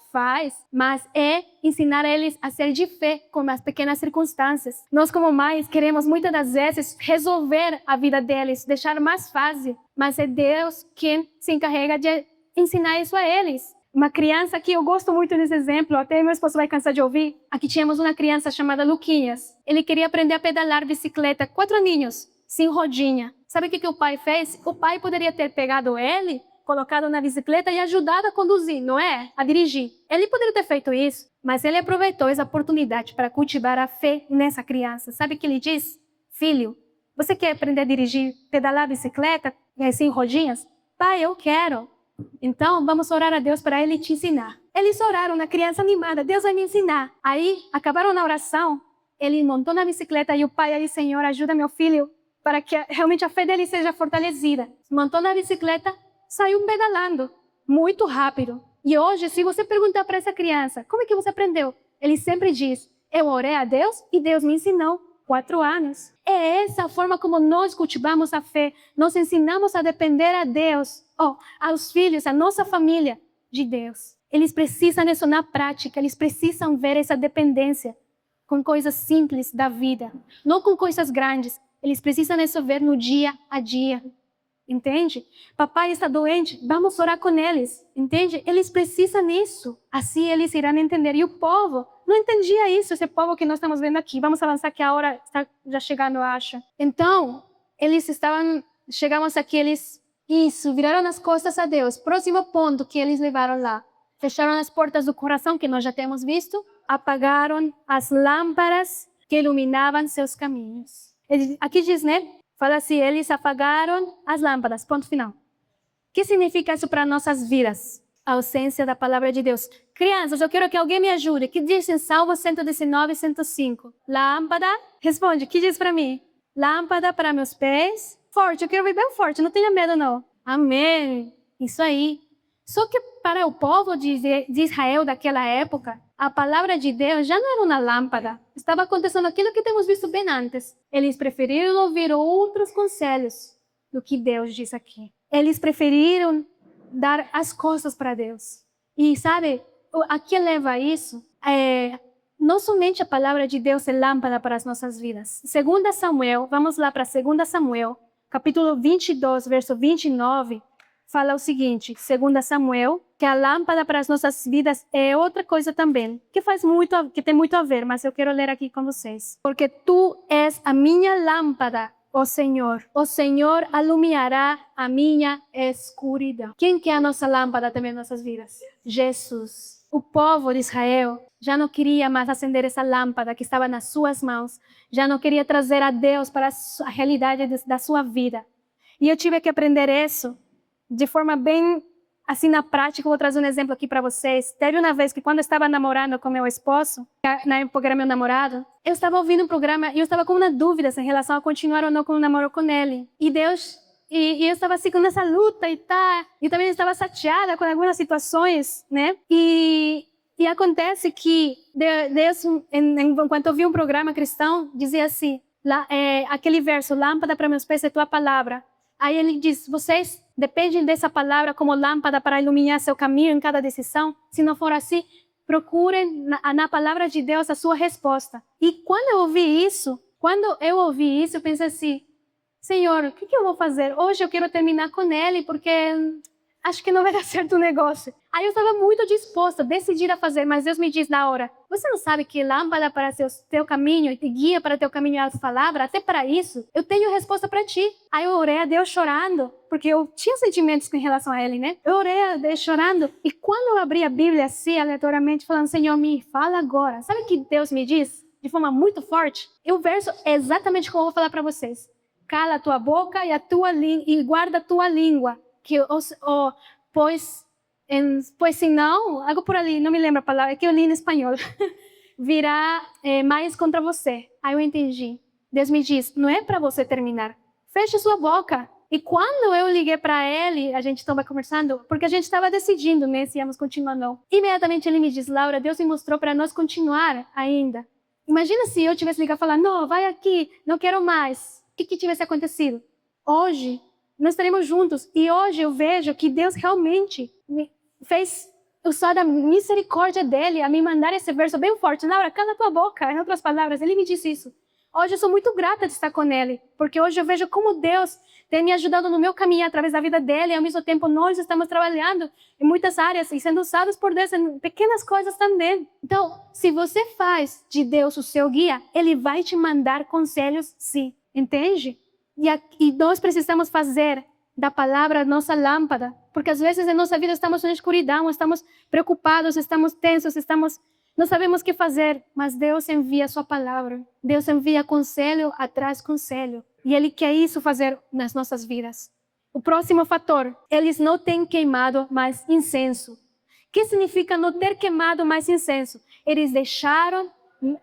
mas é ensinar eles a ser de fé com as pequenas circunstâncias. Nós, como mães, queremos muitas das vezes resolver a vida deles, deixar mais fácil, mas é Deus quem se encarrega de ensinar isso a eles. Uma criança que eu gosto muito desse exemplo, até meu esposo vai cansar de ouvir. Aqui tínhamos uma criança chamada Luquinhas. Ele queria aprender a pedalar bicicleta, 4 aninhos, sem rodinha. Sabe o que o pai fez? O pai poderia ter pegado ele, colocado na bicicleta e ajudado a conduzir, não é? A dirigir. Ele poderia ter feito isso, mas ele aproveitou essa oportunidade para cultivar a fé nessa criança. Sabe o que ele diz? Filho, você quer aprender a dirigir, pedalar a bicicleta sem rodinhas? Pai, eu quero. Então, vamos orar a Deus para Ele te ensinar. Eles oraram, na criança animada, Deus vai me ensinar. Aí, acabaram na oração, ele montou na bicicleta e o pai aí, Senhor, ajuda meu filho para que realmente a fé dele seja fortalecida. Montou na bicicleta, saiu pedalando, muito rápido. E hoje, se você perguntar para essa criança, como é que você aprendeu? Ele sempre diz, eu orei a Deus e Deus me ensinou. 4 anos. É essa a forma como nós cultivamos a fé. Nós ensinamos a depender a Deus, aos filhos, a nossa família de Deus. Eles precisam disso na prática, eles precisam ver essa dependência com coisas simples da vida, não com coisas grandes. Eles precisam disso ver no dia a dia. Entende? Papai está doente, vamos orar com eles. Entende? Eles precisam disso. Assim eles irão entender. E o povo não entendia isso, esse povo que nós estamos vendo aqui. Vamos avançar que a hora está já chegando, eu acho. Então, chegamos aqui, viraram as costas a Deus. Próximo ponto que eles levaram lá. Fecharam as portas do coração, que nós já temos visto. Apagaram as lâmpadas que iluminavam seus caminhos. Aqui diz, né? Fala assim, eles apagaram as lâmpadas, ponto final. O que significa isso para nossas vidas? A ausência da palavra de Deus. Crianças, eu quero que alguém me ajude. O que diz em Salmo 119, 105? Lâmpada, responde, o que diz para mim? Lâmpada para meus pés. Forte, eu quero ouvir bem forte, não tenha medo não. Amém, isso aí. Só que para o povo de Israel daquela época, a palavra de Deus já não era uma lâmpada. Estava acontecendo aquilo que temos visto bem antes. Eles preferiram ouvir outros conselhos do que Deus diz aqui. Eles preferiram dar as costas para Deus. E sabe, a que leva a isso? Não somente a palavra de Deus é lâmpada para as nossas vidas. 2 Samuel, vamos lá para 2 Samuel, capítulo 22, verso 29, fala o seguinte, 2 Samuel, que a lâmpada para as nossas vidas é outra coisa também, que tem muito a ver, mas eu quero ler aqui com vocês. Porque tu és a minha lâmpada, ó Senhor. O Senhor iluminará a minha escuridão. Quem que é a nossa lâmpada também nas nossas vidas? Jesus. O povo de Israel já não queria mais acender essa lâmpada que estava nas suas mãos. Já não queria trazer a Deus para a realidade da sua vida. E eu tive que aprender isso de forma bem, assim, na prática. Vou trazer um exemplo aqui para vocês. Teve uma vez que quando eu estava namorando com meu esposo, na época era meu namorado, eu estava ouvindo um programa e eu estava com uma dúvida em relação a continuar ou não com o namoro com ele. E Deus, e eu estava assim com essa luta e tá, e também estava chateada com algumas situações, né? E acontece que Deus, enquanto eu vi um programa cristão, dizia assim, aquele verso, lâmpada para meus pés é tua palavra. Aí ele diz, vocês dependem dessa palavra como lâmpada para iluminar seu caminho em cada decisão. Se não for assim, procurem na palavra de Deus a sua resposta. E quando eu ouvi isso, eu pensei assim, Senhor, o que eu vou fazer? Hoje eu quero terminar com ele porque acho que não vai dar certo o negócio. Aí eu estava muito disposta, decidida a fazer, mas Deus me diz na hora, você não sabe que lâmpada para teu caminho e te guia para teu caminho é a palavra? Até para isso, eu tenho resposta para ti. Aí eu orei a Deus chorando, porque eu tinha sentimentos em relação a ele, né? Eu orei a Deus chorando, e quando eu abri a Bíblia assim, aleatoriamente, falando, Senhor, me fala agora. Sabe o que Deus me diz? De forma muito forte. E o verso é exatamente como eu vou falar para vocês. Cala a tua boca e guarda a tua língua. Pois senão, algo por ali, não me lembro a palavra, é que eu li em espanhol, virá mais contra você. Aí eu entendi. Deus me diz, não é para você terminar. Feche sua boca. E quando eu liguei para ele, a gente estava conversando, porque a gente estava decidindo, né, se íamos continuar ou não. Imediatamente ele me diz, Laura, Deus me mostrou para nós continuar ainda. Imagina se eu tivesse ligado e falar, não, vai aqui, não quero mais. O que tivesse acontecido? Hoje, nós estaremos juntos. E hoje eu vejo que Deus realmente me fez usar da misericórdia dele a me mandar esse verso bem forte. Laura, cala tua boca. Em outras palavras, ele me disse isso. Hoje eu sou muito grata de estar com ele, porque hoje eu vejo como Deus tem me ajudado no meu caminho através da vida dele, e ao mesmo tempo nós estamos trabalhando em muitas áreas e sendo usados por Deus em pequenas coisas também. Então, se você faz de Deus o seu guia, ele vai te mandar conselhos, sim. Entende? E nós precisamos fazer da palavra nossa lâmpada, porque às vezes em nossa vida estamos na escuridão, estamos preocupados, estamos tensos, não sabemos o que fazer, mas Deus envia a sua palavra. Deus envia conselho atrás conselho. E Ele quer isso fazer nas nossas vidas. O próximo fator, eles não têm queimado mais incenso. O que significa não ter queimado mais incenso? Eles deixaram,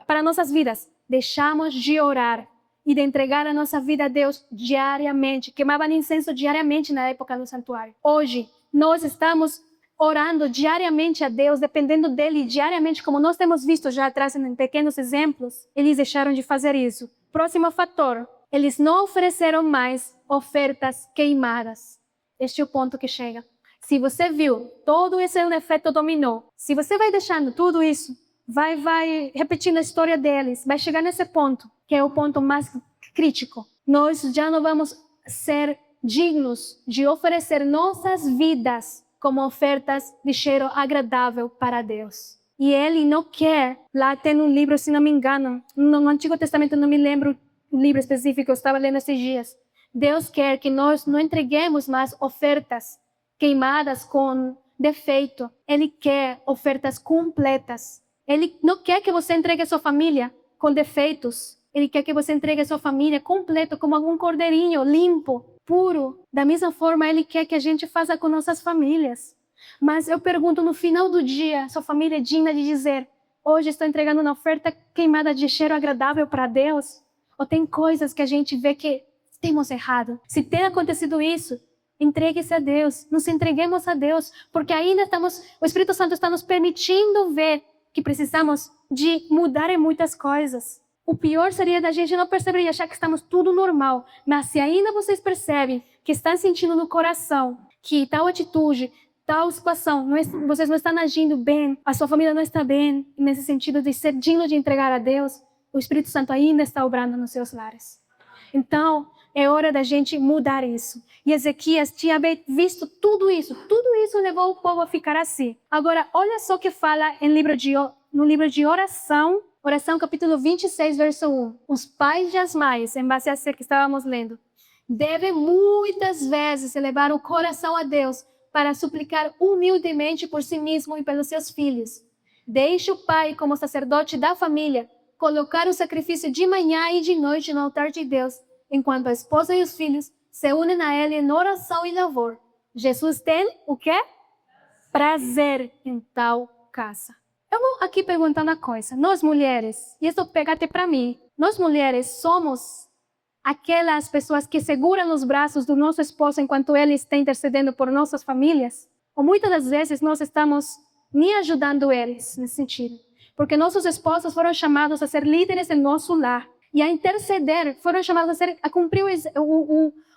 para nossas vidas, deixamos de orar e de entregar a nossa vida a Deus diariamente. Queimavam incenso diariamente na época do santuário. Hoje, nós estamos orando diariamente a Deus, dependendo dele diariamente, como nós temos visto já atrás em pequenos exemplos. Eles deixaram de fazer isso. Próximo fator, eles não ofereceram mais ofertas queimadas. Este é o ponto que chega. Se você viu, todo esse é um efeito dominó. Se você vai deixando tudo isso, vai repetindo a história deles, vai chegar nesse ponto, que é o ponto mais crítico. Nós já não vamos ser dignos de oferecer nossas vidas como ofertas de cheiro agradável para Deus. E Ele não quer, lá tem um livro, se não me engano, no Antigo Testamento, não me lembro o livro específico, eu estava lendo esses dias. Deus quer que nós não entreguemos mais ofertas queimadas com defeito. Ele quer ofertas completas. Ele não quer que você entregue a sua família com defeitos. Ele quer que você entregue a sua família completa, como algum cordeirinho, limpo, puro. Da mesma forma, Ele quer que a gente faça com nossas famílias. Mas eu pergunto, no final do dia, sua família é digna de dizer: hoje estou entregando uma oferta queimada de cheiro agradável para Deus? Ou tem coisas que a gente vê que temos errado? Se tem acontecido isso, entregue-se a Deus. Nos entreguemos a Deus, porque ainda o Espírito Santo está nos permitindo ver que precisamos de mudar em muitas coisas. O pior seria da gente não perceber e achar que estamos tudo normal. Mas se ainda vocês percebem que estão sentindo no coração que tal atitude, tal situação, vocês não estão agindo bem, a sua família não está bem, nesse sentido de ser digno de entregar a Deus, o Espírito Santo ainda está obrando nos seus lares. Então, é hora da gente mudar isso. E Ezequias tinha visto tudo isso levou o povo a ficar assim. Agora, olha só o que fala no livro de oração capítulo 26, verso 1. Os pais e as mães, em base a isso que estávamos lendo, devem muitas vezes elevar o coração a Deus para suplicar humildemente por si mesmo e pelos seus filhos. Deixe o pai, como sacerdote da família, colocar o sacrifício de manhã e de noite no altar de Deus, enquanto a esposa e os filhos se unem a ele em oração e louvor. Jesus tem o quê? Prazer em tal casa. Eu vou aqui perguntar uma coisa. Nós mulheres, e isso pega até para mim, nós mulheres somos aquelas pessoas que seguram os braços do nosso esposo enquanto ele está intercedendo por nossas famílias? Ou muitas das vezes nós estamos nem ajudando eles nesse sentido? Porque nossos esposos foram chamados a ser líderes em nosso lar e a interceder, foram chamados a cumprir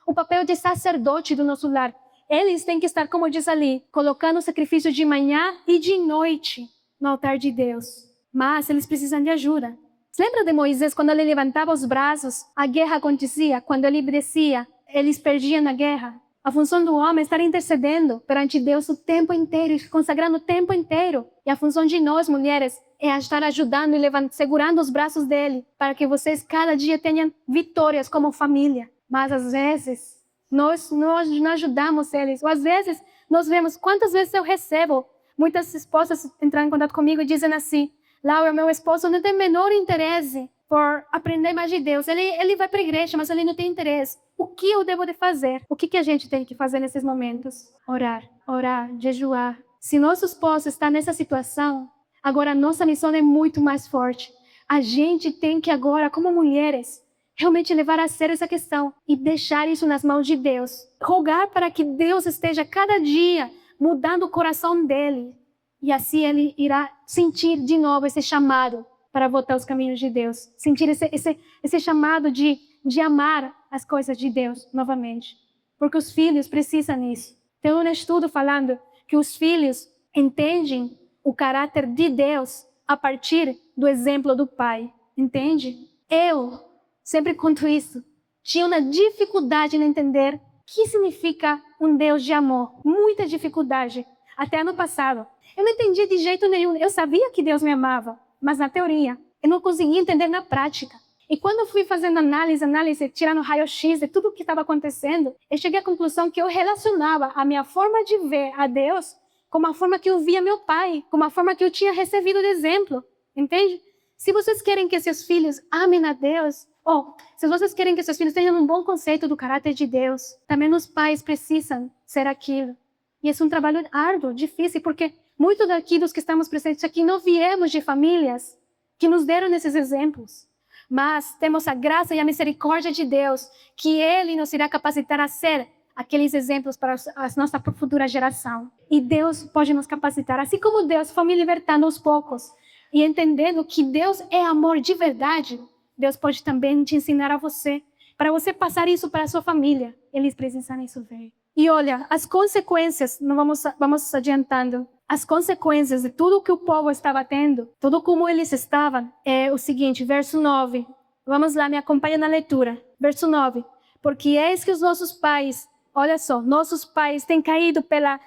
o papel de sacerdote do nosso lar. Eles têm que estar, como diz ali, colocando o sacrifício de manhã e de noite no altar de Deus. Mas eles precisam de ajuda. Você lembra de Moisés, quando ele levantava os braços, a guerra acontecia? Quando ele descia, eles perdiam a guerra. A função do homem é estar intercedendo perante Deus o tempo inteiro, consagrando o tempo inteiro. E a função de nós, mulheres, é estar ajudando e segurando os braços dele, para que vocês cada dia tenham vitórias como família. Mas às vezes, nós não ajudamos eles. Ou às vezes, nós vemos, quantas vezes eu recebo, muitas esposas entrando em contato comigo e dizem assim: Laura, meu esposo não tem o menor interesse por aprender mais de Deus. Ele vai para a igreja, mas ele não tem interesse. O que eu devo de fazer? O que a gente tem que fazer nesses momentos? Orar, jejuar. Se nosso esposo está nessa situação, agora nossa missão é muito mais forte. A gente tem que agora, como mulheres, realmente levar a sério essa questão e deixar isso nas mãos de Deus. Rogar para que Deus esteja cada dia mudando o coração dele. E assim ele irá sentir de novo esse chamado para voltar aos caminhos de Deus. Sentir esse chamado de amar as coisas de Deus novamente. Porque os filhos precisam disso. Tem um estudo falando que os filhos entendem o caráter de Deus a partir do exemplo do pai. Entende? Eu sempre conto isso. Tinha uma dificuldade em entender o que significa um Deus de amor. Muita dificuldade. Até ano passado. Eu não entendia de jeito nenhum. Eu sabia que Deus me amava, mas na teoria. Eu não conseguia entender na prática. E quando eu fui fazendo análise, tirando raio-x de tudo o que estava acontecendo, eu cheguei à conclusão que eu relacionava a minha forma de ver a Deus com a forma que eu via meu pai, com a forma que eu tinha recebido de exemplo. Entende? Se vocês querem que seus filhos amem a Deus, ou se vocês querem que seus filhos tenham um bom conceito do caráter de Deus, também os pais precisam ser aquilo. E é um trabalho árduo, difícil, porque muitos daqui dos que estamos presentes aqui não viemos de famílias que nos deram esses exemplos. mas temos a graça e a misericórdia de Deus, que Ele nos irá capacitar a ser aqueles exemplos para a nossa futura geração. E Deus pode nos capacitar, assim como Deus foi me libertando aos poucos e entendendo que Deus é amor de verdade, Deus pode também te ensinar a você, para você passar isso para a sua família. Eles precisam isso ver. E olha, as consequências, não vamos adiantando, as consequências de tudo que o povo estava tendo, tudo como eles estavam, é o seguinte, verso 9. Vamos lá, me acompanha na leitura. Verso 9. Porque eis que os nossos pais, olha só, nossos pais têm caído pela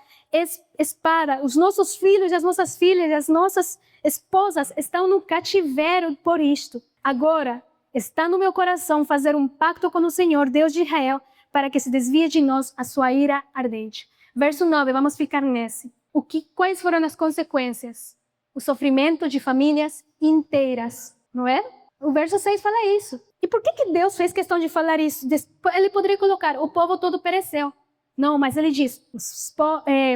espada, os nossos filhos e as nossas filhas, as nossas esposas estão no cativeiro por isto. Agora, está no meu coração fazer um pacto com o Senhor, Deus de Israel, para que se desvie de nós a sua ira ardente. Verso 9, vamos ficar nesse. Quais foram as consequências? O sofrimento de famílias inteiras, não é? O verso 6 fala isso. E por que Deus fez questão de falar isso? Ele poderia colocar, o povo todo pereceu. Não, mas ele diz,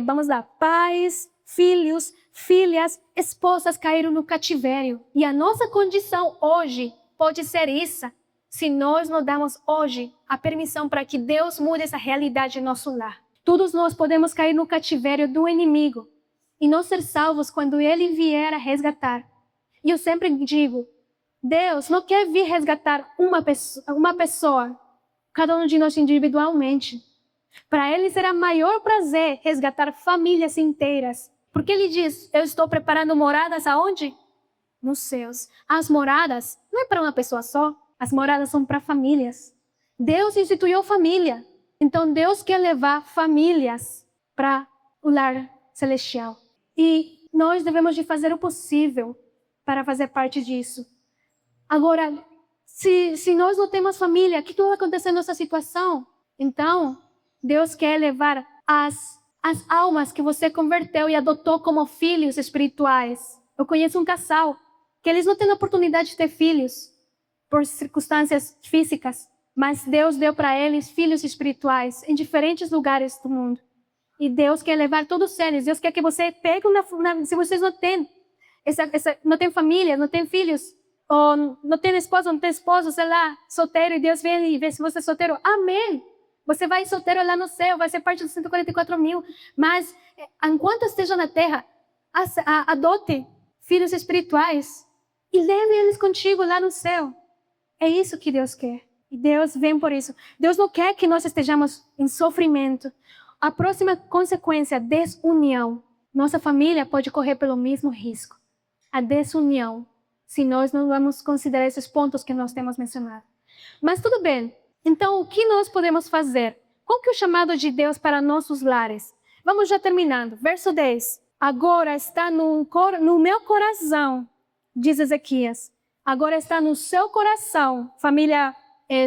vamos lá, pais, filhos, filhas, esposas caíram no cativeiro. E a nossa condição hoje pode ser isso, se nós não damos hoje a permissão para que Deus mude essa realidade em nosso lar. Todos nós podemos cair no cativeiro do inimigo e não ser salvos quando ele vier a resgatar. E eu sempre digo, Deus não quer vir resgatar uma pessoa, cada um de nós individualmente. Para ele será maior prazer resgatar famílias inteiras. Porque ele diz, eu estou preparando moradas aonde? Nos céus. As moradas não é para uma pessoa só. As moradas são para famílias. Deus instituiu família. Então Deus quer levar famílias para o lar celestial. E nós devemos de fazer o possível para fazer parte disso. Agora, se nós não temos família, o que vai acontecer nessa situação? Então, Deus quer levar as almas que você converteu e adotou como filhos espirituais. Eu conheço um casal que eles não têm a oportunidade de ter filhos por circunstâncias físicas, mas Deus deu para eles filhos espirituais em diferentes lugares do mundo. E Deus quer levar todos eles. Deus quer que você pegue se vocês não têm não tem família, não tem filhos, ou não tem esposa, não tem esposo, sei lá, solteiro, e Deus vem e vê se você é solteiro. Amém! Você vai solteiro lá no céu, vai ser parte dos 144 mil. Mas, enquanto esteja na terra, adote filhos espirituais e leve eles contigo lá no céu. É isso que Deus quer. E Deus vem por isso. Deus não quer que nós estejamos em sofrimento. A próxima consequência, desunião. Nossa família pode correr pelo mesmo risco. A desunião, se nós não vamos considerar esses pontos que nós temos mencionado. Mas tudo bem. Então, o que nós podemos fazer? Qual que é o chamado de Deus para nossos lares? Vamos já terminando. Verso 10. Agora está no meu coração, diz Ezequias. Agora está no seu coração, família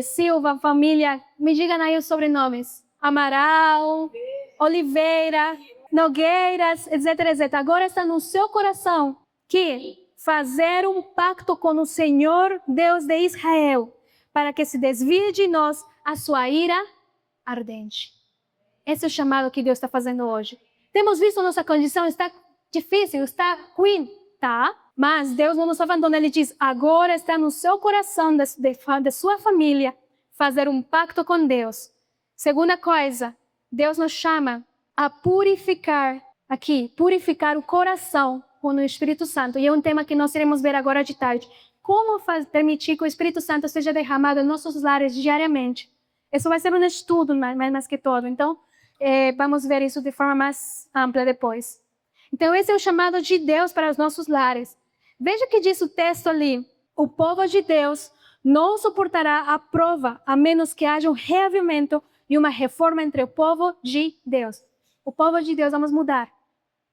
Silva, família, me digam aí os sobrenomes. Amaral, Oliveira, Nogueiras, etc, etc. Agora está no seu coração que fazer um pacto com o Senhor, Deus de Israel, para que se desvie de nós a sua ira ardente. Esse é o chamado que Deus está fazendo hoje. Temos visto nossa condição, está difícil, está ruim, tá? Mas Deus não nos abandona. Ele diz, agora está no seu coração, de sua família, fazer um pacto com Deus. Segunda coisa, Deus nos chama a purificar o coração com o Espírito Santo. E é um tema que nós iremos ver agora de tarde. Como permitir que o Espírito Santo seja derramado em nossos lares diariamente. Isso vai ser um estudo mais que todo. Então, vamos ver isso de forma mais ampla depois. Então, esse é o chamado de Deus para os nossos lares. Veja o que diz o texto ali. O povo de Deus não suportará a prova, a menos que haja um reavivamento e uma reforma entre o povo de Deus. O povo de Deus vamos mudar.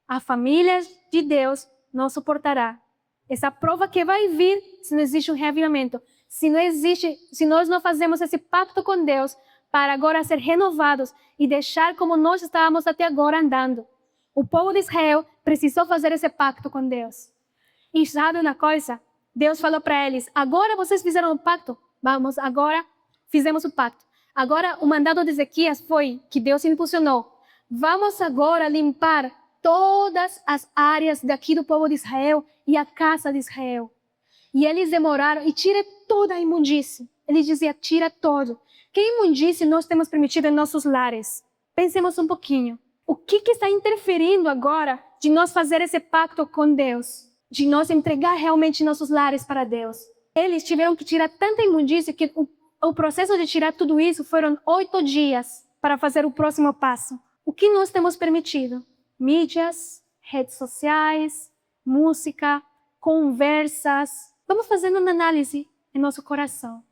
A família de Deus não suportará essa prova que vai vir se não existe um reavivamento. Se nós não fazemos esse pacto com Deus para agora ser renovados e deixar como nós estávamos até agora andando. O povo de Israel precisou fazer esse pacto com Deus. E sabe uma coisa? Deus falou para eles, agora vocês fizeram o pacto, agora fizemos o pacto. Agora o mandado de Ezequias foi, que Deus impulsionou, vamos agora limpar todas as áreas daqui do povo de Israel e a casa de Israel. E eles demoraram, e tira toda a imundície. Ele dizia, tira todo. Que imundície nós temos permitido em nossos lares? Pensemos um pouquinho. O que está interferindo agora de nós fazer esse pacto com Deus? De nós entregar realmente nossos lares para Deus? Eles tiveram que tirar tanta imundície que o processo de tirar tudo isso foram 8 dias para fazer o próximo passo. O que nós temos permitido? Mídias, redes sociais, música, conversas. Vamos fazendo uma análise em nosso coração.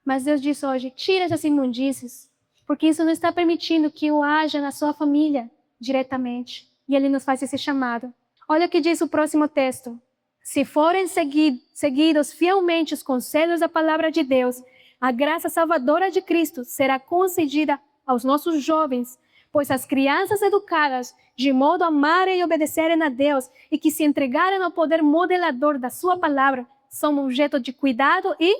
Mas Deus diz hoje, tira essas imundícies, porque isso não está permitindo que eu haja na sua família diretamente. E Ele nos faz esse chamado. Olha o que diz o próximo texto. Se forem seguidos fielmente os conselhos da palavra de Deus, a graça salvadora de Cristo será concedida aos nossos jovens, pois as crianças educadas de modo a amarem e obedecerem a Deus e que se entregarem ao poder modelador da sua palavra são objeto de cuidado e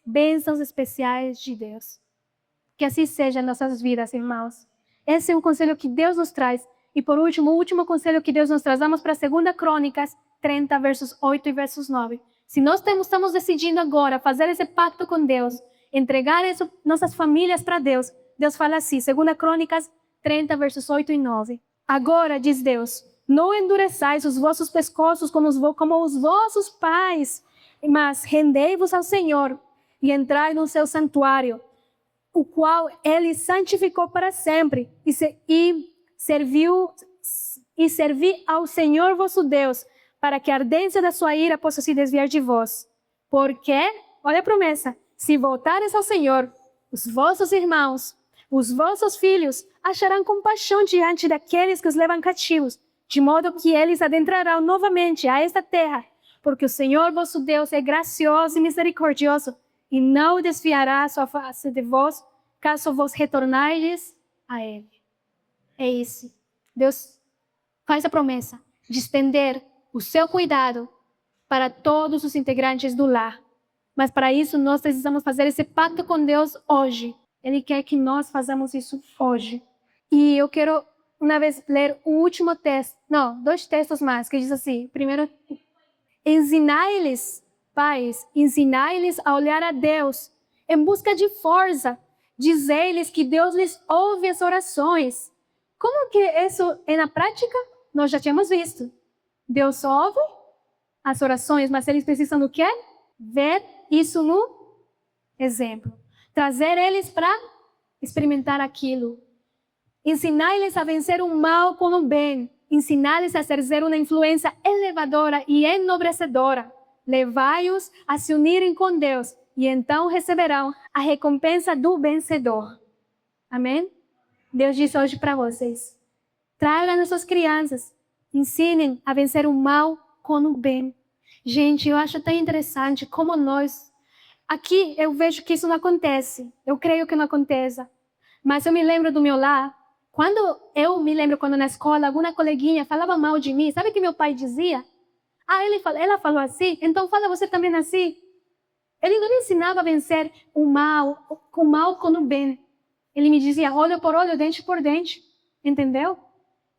bênçãos especiais de Deus. Que assim seja em nossas vidas, irmãos. Esse é um conselho que Deus nos traz. E por último, o último conselho que Deus nos traz, vamos para 2 Crônicas 30, versos 8 e versos 9. Se nós estamos decidindo agora fazer esse pacto com Deus, entregar nossas famílias para Deus, Deus fala assim, 2 Crônicas 30, versos 8 e 9. Agora, diz Deus, não endureçais os vossos pescoços como os vossos pais, mas rendei-vos ao Senhor e entrai no seu santuário, o qual Ele santificou para sempre, e servi ao Senhor vosso Deus, para que a ardência da sua ira possa se desviar de vós. Porque, olha a promessa, se voltares ao Senhor, os vossos irmãos, os vossos filhos, acharão compaixão diante daqueles que os levam cativos, de modo que eles adentrarão novamente a esta terra, porque o Senhor vosso Deus é gracioso e misericordioso, e não desviará a sua face de vós, caso vos retornardes a Ele. É isso. Deus faz a promessa de estender o seu cuidado para todos os integrantes do lar. Mas para isso nós precisamos fazer esse pacto com Deus hoje. Ele quer que nós façamos isso hoje. E eu quero uma vez ler o último texto, não, 2 textos mais, que diz assim, primeiro, ensinai-lhes, pais, ensinai-lhes a olhar a Deus em busca de força. Dizei-lhes que Deus lhes ouve as orações. Como que isso é na prática? Nós já tínhamos visto. Deus ouve as orações, mas eles precisam do quê? Ver isso no exemplo. Trazer eles para experimentar aquilo. Ensinar-lhes a vencer o mal com o bem. Ensinar-lhes a exercer uma influência elevadora e enobrecedora. Levai-os a se unirem com Deus e então receberão a recompensa do vencedor. Amém? Deus diz hoje para vocês, tragam as suas crianças, ensinem a vencer o mal com o bem. Gente, eu acho tão interessante como nós, aqui eu vejo que isso não acontece, eu creio que não aconteça, mas eu me lembro do meu lar, quando na escola alguma coleguinha falava mal de mim, sabe o que meu pai dizia? Ela falou assim, então fala você também assim. Ele não me ensinava a vencer o mal com o bem. Ele me dizia olho por olho, dente por dente. Entendeu?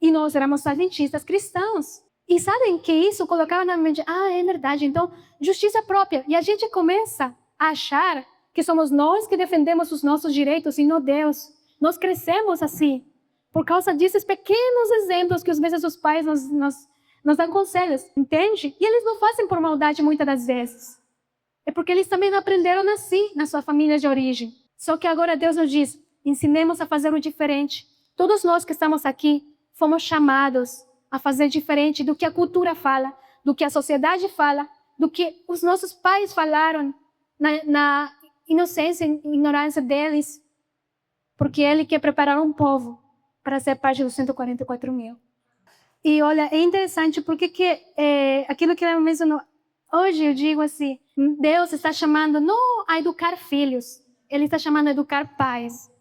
E nós éramos adventistas cristãos. E sabem que isso colocava na mente, é verdade, então, justiça própria. E a gente começa a achar que somos nós que defendemos os nossos direitos e não Deus. Nós crescemos assim, por causa desses pequenos exemplos que às vezes os pais nos dão conselhos, entende? E eles não fazem por maldade muitas das vezes. É porque eles também não aprenderam assim, na sua família de origem. Só que agora Deus nos diz, ensinemos a fazer o diferente. Todos nós que estamos aqui, fomos chamados a fazer diferente do que a cultura fala, do que a sociedade fala, do que os nossos pais falaram na inocência e ignorância deles. Porque Ele quer preparar um povo para ser parte dos 144 mil. E olha, é interessante porque aquilo que ela mencionou, hoje eu digo assim, Deus está chamando não a educar filhos, Ele está chamando a educar pais.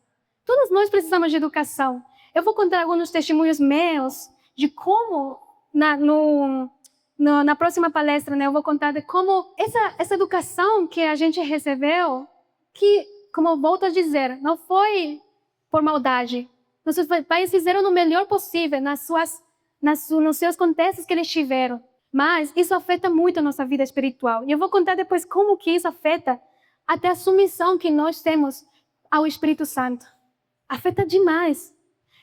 Todos nós precisamos de educação. Eu vou contar alguns testemunhos meus de como, na próxima palestra, eu vou contar de como essa educação que a gente recebeu, que, como eu volto a dizer, não foi por maldade. Nossos pais fizeram o melhor possível nos seus contextos que eles tiveram. Mas isso afeta muito a nossa vida espiritual. E eu vou contar depois como que isso afeta até a submissão que nós temos ao Espírito Santo. Afeta demais,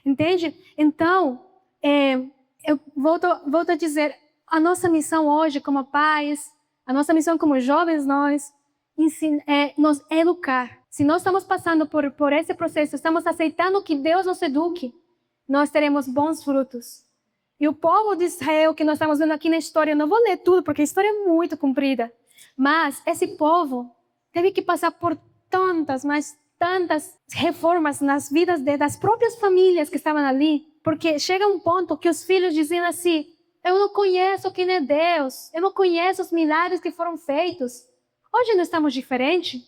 entende? Então, eu volto a dizer, a nossa missão hoje como pais, a nossa missão como jovens, nos educar. Se nós estamos passando por esse processo, estamos aceitando que Deus nos eduque, nós teremos bons frutos. E o povo de Israel que nós estamos vendo aqui na história, eu não vou ler tudo, porque a história é muito comprida, mas esse povo teve que passar por tantas reformas nas vidas das próprias famílias que estavam ali, porque chega um ponto que os filhos diziam assim, eu não conheço quem é Deus, eu não conheço os milagres que foram feitos. Hoje não estamos diferentes.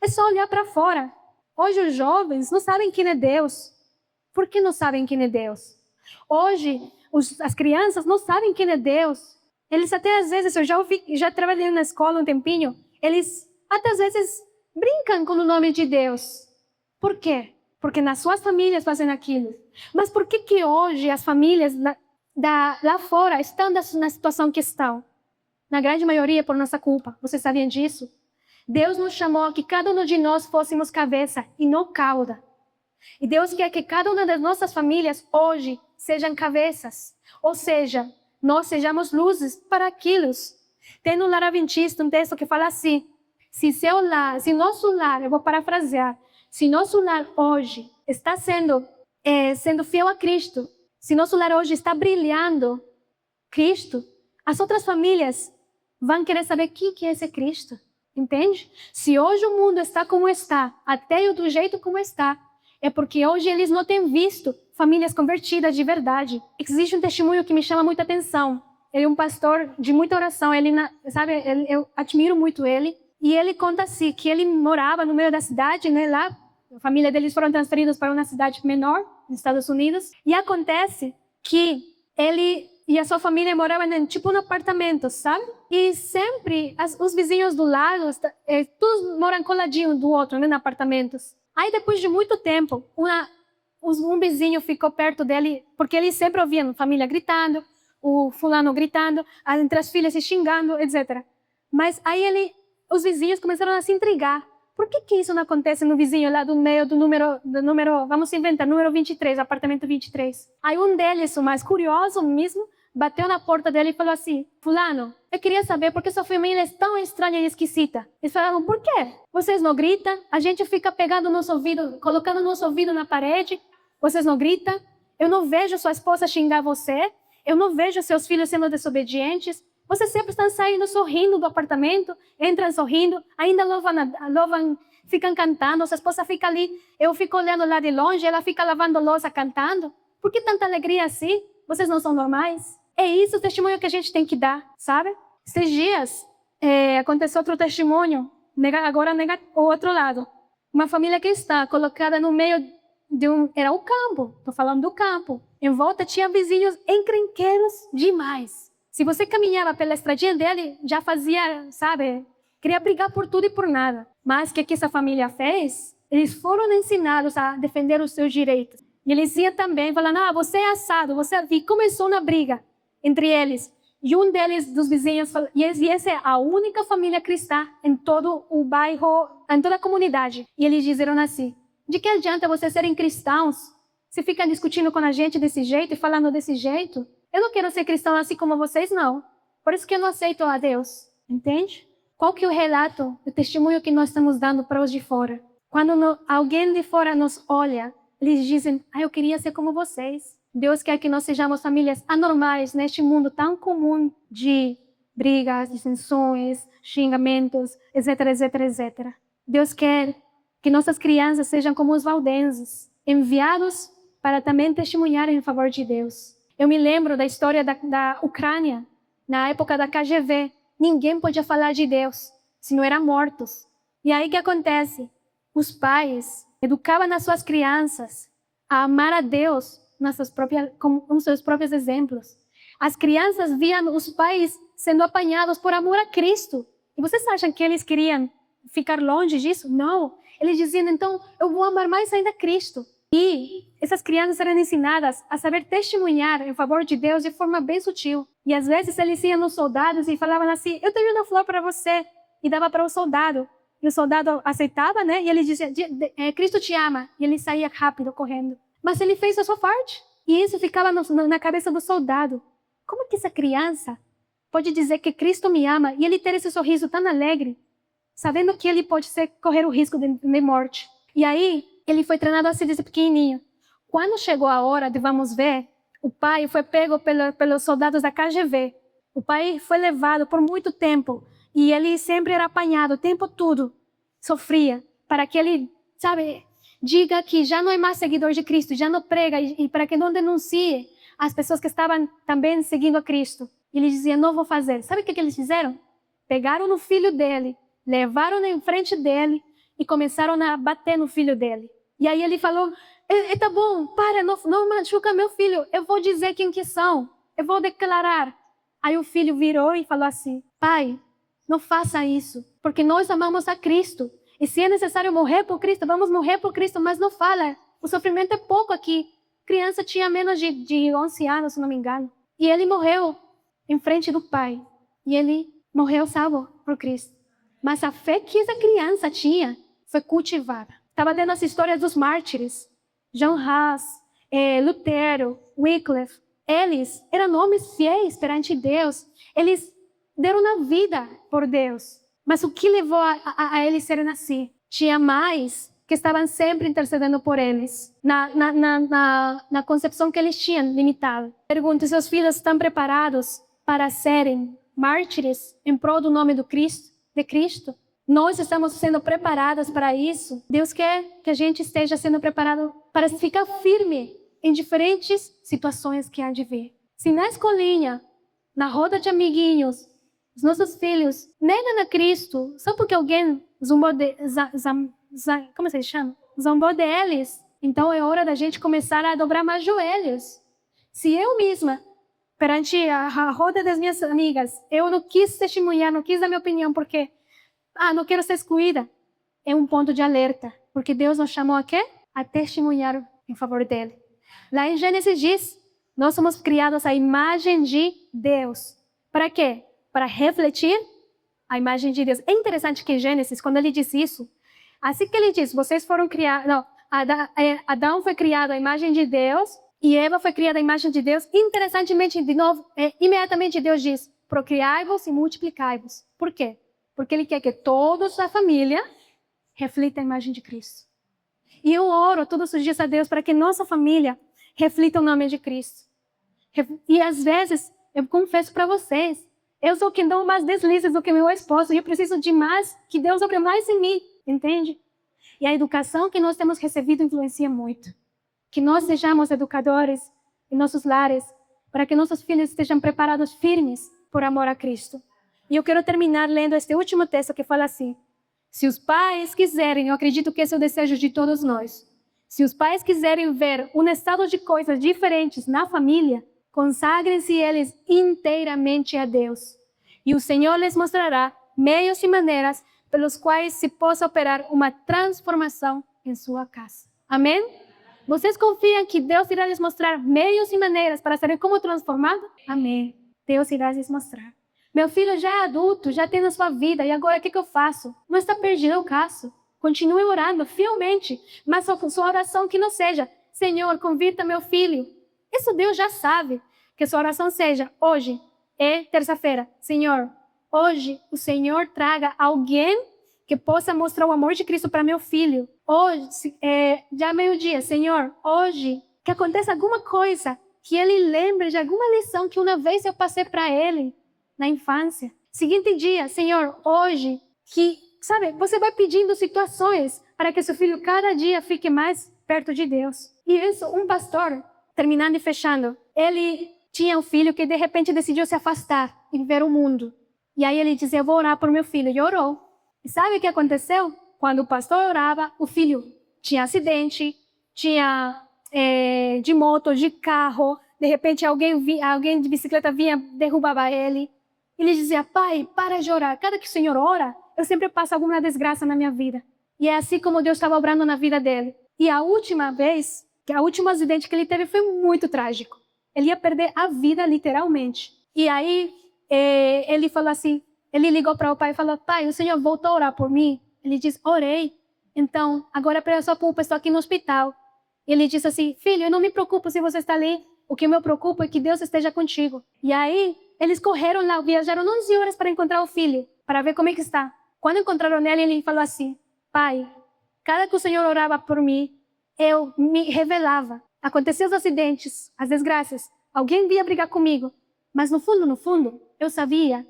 É só olhar para fora. Hoje os jovens não sabem quem é Deus. Por que não sabem quem é Deus? Hoje as crianças não sabem quem é Deus. Eles até às vezes, eu já trabalhei na escola um tempinho, eles até às vezes brincam com o nome de Deus. Por quê? Porque nas suas famílias fazem aquilo. Mas por que hoje as famílias lá fora estão na situação que estão? Na grande maioria por nossa culpa. Vocês sabiam disso? Deus nos chamou que cada um de nós fôssemos cabeça e não cauda. E Deus quer que cada uma das nossas famílias hoje sejam cabeças. Ou seja, nós sejamos luzes para aqueles. Tem no Lar Adventista um texto que fala assim, se nosso lar, eu vou parafrasear, se nosso lar hoje está sendo fiel a Cristo, se nosso lar hoje está brilhando Cristo, as outras famílias vão querer saber quem que é esse Cristo. Entende? Se hoje o mundo está como está, até do jeito como está, é porque hoje eles não têm visto famílias convertidas de verdade. Existe um testemunho que me chama muita atenção. Ele é um pastor de muita oração. Eu admiro muito ele. E ele conta assim, que ele morava no meio da cidade, né, lá. A família deles foram transferidos para uma cidade menor, nos Estados Unidos. E acontece que ele e a sua família moravam tipo um apartamento, sabe? E sempre os vizinhos do lado, todos moram coladinho do outro, né, em apartamentos. Aí depois de muito tempo, um vizinho ficou perto dele, porque ele sempre ouvia a família gritando, o fulano gritando, entre as filhas se xingando, etc. Mas aí os vizinhos começaram a se intrigar. Por que isso não acontece no vizinho lá do meio do número, vamos inventar, número 23, apartamento 23. Aí um deles, o mais curioso mesmo, bateu na porta dele e falou assim, fulano, eu queria saber por que sua família é tão estranha e esquisita. Eles falaram, por quê? Vocês não gritam, a gente fica pegando nosso ouvido, colocando nosso ouvido na parede, vocês não gritam, eu não vejo sua esposa xingar você, eu não vejo seus filhos sendo desobedientes, vocês sempre estão saindo sorrindo do apartamento, entram sorrindo, ainda louvam, ficam cantando, sua esposa fica ali, eu fico olhando lá de longe, ela fica lavando louça cantando. Por que tanta alegria assim? Vocês não são normais? É isso o testemunho que a gente tem que dar, sabe? Esses dias aconteceu outro testemunho, agora o outro lado. Uma família que está colocada no meio era o campo, estou falando do campo. Em volta tinha vizinhos encrenqueiros demais. Se você caminhava pela estradinha dele, já fazia, sabe? Queria brigar por tudo e por nada. Mas o que essa família fez? Eles foram ensinados a defender os seus direitos. E eles iam também falando, você é assado, E começou uma briga entre eles. E um dos vizinhos falou, e essa é a única família cristã em todo o bairro, em toda a comunidade. E eles disseram assim, de que adianta vocês serem cristãos se ficam discutindo com a gente desse jeito e falando desse jeito? Eu não quero ser cristão assim como vocês, não. Por isso que eu não aceito a Deus. Entende? Qual que é o relato, o testemunho que nós estamos dando para os de fora? Quando alguém de fora nos olha, eles dizem, eu queria ser como vocês. Deus quer que nós sejamos famílias anormais neste mundo tão comum de brigas, dissensões, xingamentos, etc, etc, etc. Deus quer que nossas crianças sejam como os valdenses, enviados para também testemunhar em favor de Deus. Eu me lembro da história da Ucrânia, na época da KGB. Ninguém podia falar de Deus, se não eram mortos. E aí o que acontece? Os pais educavam as suas crianças a amar a Deus com seus próprios exemplos. As crianças viam os pais sendo apanhados por amor a Cristo. E vocês acham que eles queriam ficar longe disso? Não. Eles diziam, então, eu vou amar mais ainda Cristo. E essas crianças eram ensinadas a saber testemunhar em favor de Deus de forma bem sutil. E às vezes eles iam nos soldados e falavam assim: eu tenho uma flor para você. E dava para o soldado. E o soldado aceitava, né? E ele dizia: Cristo te ama. E ele saía rápido, correndo. Mas ele fez a sua parte. E isso ficava na cabeça do soldado. Como que essa criança pode dizer que Cristo me ama e ele ter esse sorriso tão alegre, sabendo que ele pode correr o risco de morte? E aí, ele foi treinado assim desde pequenininho. Quando chegou a hora de vamos ver, o pai foi pego pelos soldados da KGB. O pai foi levado por muito tempo e ele sempre era apanhado o tempo todo. Sofria para que ele, sabe, diga que já não é mais seguidor de Cristo, já não prega e para que não denuncie as pessoas que estavam também seguindo a Cristo. E ele dizia: não vou fazer. Sabe o que eles fizeram? Pegaram no filho dele, levaram em frente dele e começaram a bater no filho dele. E aí ele falou: tá bom, para, não machuca meu filho, eu vou dizer quem que são, eu vou declarar. Aí o filho virou e falou assim: pai, não faça isso, porque nós amamos a Cristo. E se é necessário morrer por Cristo, vamos morrer por Cristo, mas não fala, o sofrimento é pouco aqui. A criança tinha menos de 11 anos, se não me engano. E ele morreu em frente do pai. E ele morreu salvo por Cristo. Mas a fé que essa criança tinha foi cultivada. Estava lendo as histórias dos mártires. John Huss, Lutero, Wycliffe. Eles eram homens fiéis perante Deus. Eles deram na vida por Deus. Mas o que levou a eles serem assim? Tinha mais que estavam sempre intercedendo por eles. Na concepção que eles tinham, limitada. Pergunto: seus filhos estão preparados para serem mártires em prol do nome de Cristo? Nós estamos sendo preparadas para isso. Deus quer que a gente esteja sendo preparado para ficar firme em diferentes situações que há de vir. Se na escolinha, na roda de amiguinhos, os nossos filhos negam a Cristo só porque alguém zombou como se chama? Zombou deles, então é hora da gente começar a dobrar mais joelhos. Se eu mesma, perante a roda das minhas amigas, eu não quis testemunhar, não quis dar minha opinião porque não quero ser excluída, é um ponto de alerta, porque Deus nos chamou a quê? A testemunhar em favor dele. Lá em Gênesis diz: nós somos criados à imagem de Deus. Para quê? Para refletir a imagem de Deus. É interessante que em Gênesis, quando ele diz isso, assim que ele diz, vocês foram criados, não, Adão foi criado à imagem de Deus e Eva foi criada à imagem de Deus. Interessantemente, de novo, imediatamente Deus diz: procriai-vos e multiplicai-vos. Por quê? Porque ele quer que toda a família reflita a imagem de Cristo. E eu oro todos os dias a Deus para que nossa família reflita o nome de Cristo. E às vezes, eu confesso para vocês, eu sou quem dou mais deslizes do que meu esposo. E eu preciso de mais, que Deus obre mais em mim, entende? E a educação que nós temos recebido influencia muito. Que nós sejamos educadores em nossos lares, para que nossos filhos estejam preparados firmes por amor a Cristo. E eu quero terminar lendo este último texto que fala assim: se os pais quiserem, eu acredito que esse é o desejo de todos nós, se os pais quiserem ver um estado de coisas diferentes na família, consagrem-se eles inteiramente a Deus. E o Senhor lhes mostrará meios e maneiras pelos quais se possa operar uma transformação em sua casa. Amém? Vocês confiam que Deus irá lhes mostrar meios e maneiras para saber como transformar? Amém. Deus irá lhes mostrar. Meu filho já é adulto, já tem a sua vida, e agora o que eu faço? Não está perdido o caso. Continue orando fielmente, mas sua oração que não seja: Senhor, convirta meu filho. Isso Deus já sabe. Que sua oração seja: hoje é terça-feira, Senhor, hoje o Senhor traga alguém que possa mostrar o amor de Cristo para meu filho. Hoje, já é meio-dia, Senhor, hoje que aconteça alguma coisa, que ele lembre de alguma lição que uma vez eu passei para ele na infância. Seguinte dia, Senhor, hoje que, sabe, você vai pedindo situações para que seu filho cada dia fique mais perto de Deus. E isso, um pastor, terminando e fechando, ele tinha um filho que de repente decidiu se afastar e ver o mundo. E aí ele dizia: eu vou orar por meu filho. E orou. E sabe o que aconteceu? Quando o pastor orava, o filho tinha acidente, tinha de moto, de carro. De repente alguém de bicicleta vinha, derrubava ele. Ele dizia: pai, para de orar. Cada que o Senhor ora, eu sempre passo alguma desgraça na minha vida. E é assim como Deus estava obrando na vida dele. E a última vez, o último acidente que ele teve foi muito trágico. Ele ia perder a vida literalmente. E aí ele falou assim, ele ligou para o pai e falou: pai, o senhor voltou a orar por mim? Ele disse: orei. Então, agora eu só para o pessoal aqui no hospital. Ele disse assim: filho, eu não me preocupo se você está ali. O que eu me preocupo é que Deus esteja contigo. E aí, eles correram lá, viajaram 11 horas para encontrar o filho, para ver como é que está. Quando encontraram ele, ele falou assim: pai, cada que o Senhor orava por mim, eu me revelava. Aconteciam os acidentes, as desgraças. Alguém vinha brigar comigo. Mas no fundo, eu sabia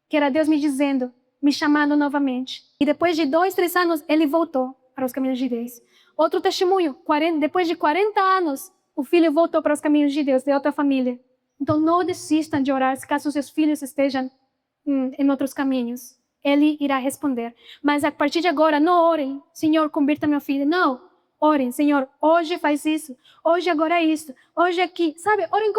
que era Deus me dizendo, me chamando novamente. E depois de 2, 3 anos, ele voltou para os caminhos de Deus. Outro testemunho, depois de 40 anos, o filho voltou para os caminhos de Deus, de outra família. Então, não desistam de orar, caso seus filhos estejam em outros caminhos. Ele irá responder. Mas a partir de agora, não orem, Senhor, convirta meu filho. Não, orem, Senhor, hoje faz isso, hoje agora é isso, hoje aqui. Sabe, orem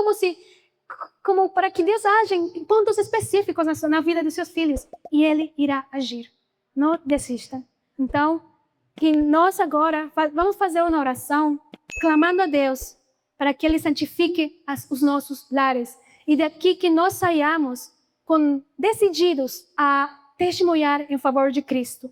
como para que Deus haja em pontos específicos na vida dos seus filhos. E Ele irá agir. Não desista. Então, que nós agora vamos fazer uma oração clamando a Deus para que Ele santifique os nossos lares. E daqui que nós saiamos decididos a testemunhar em favor de Cristo.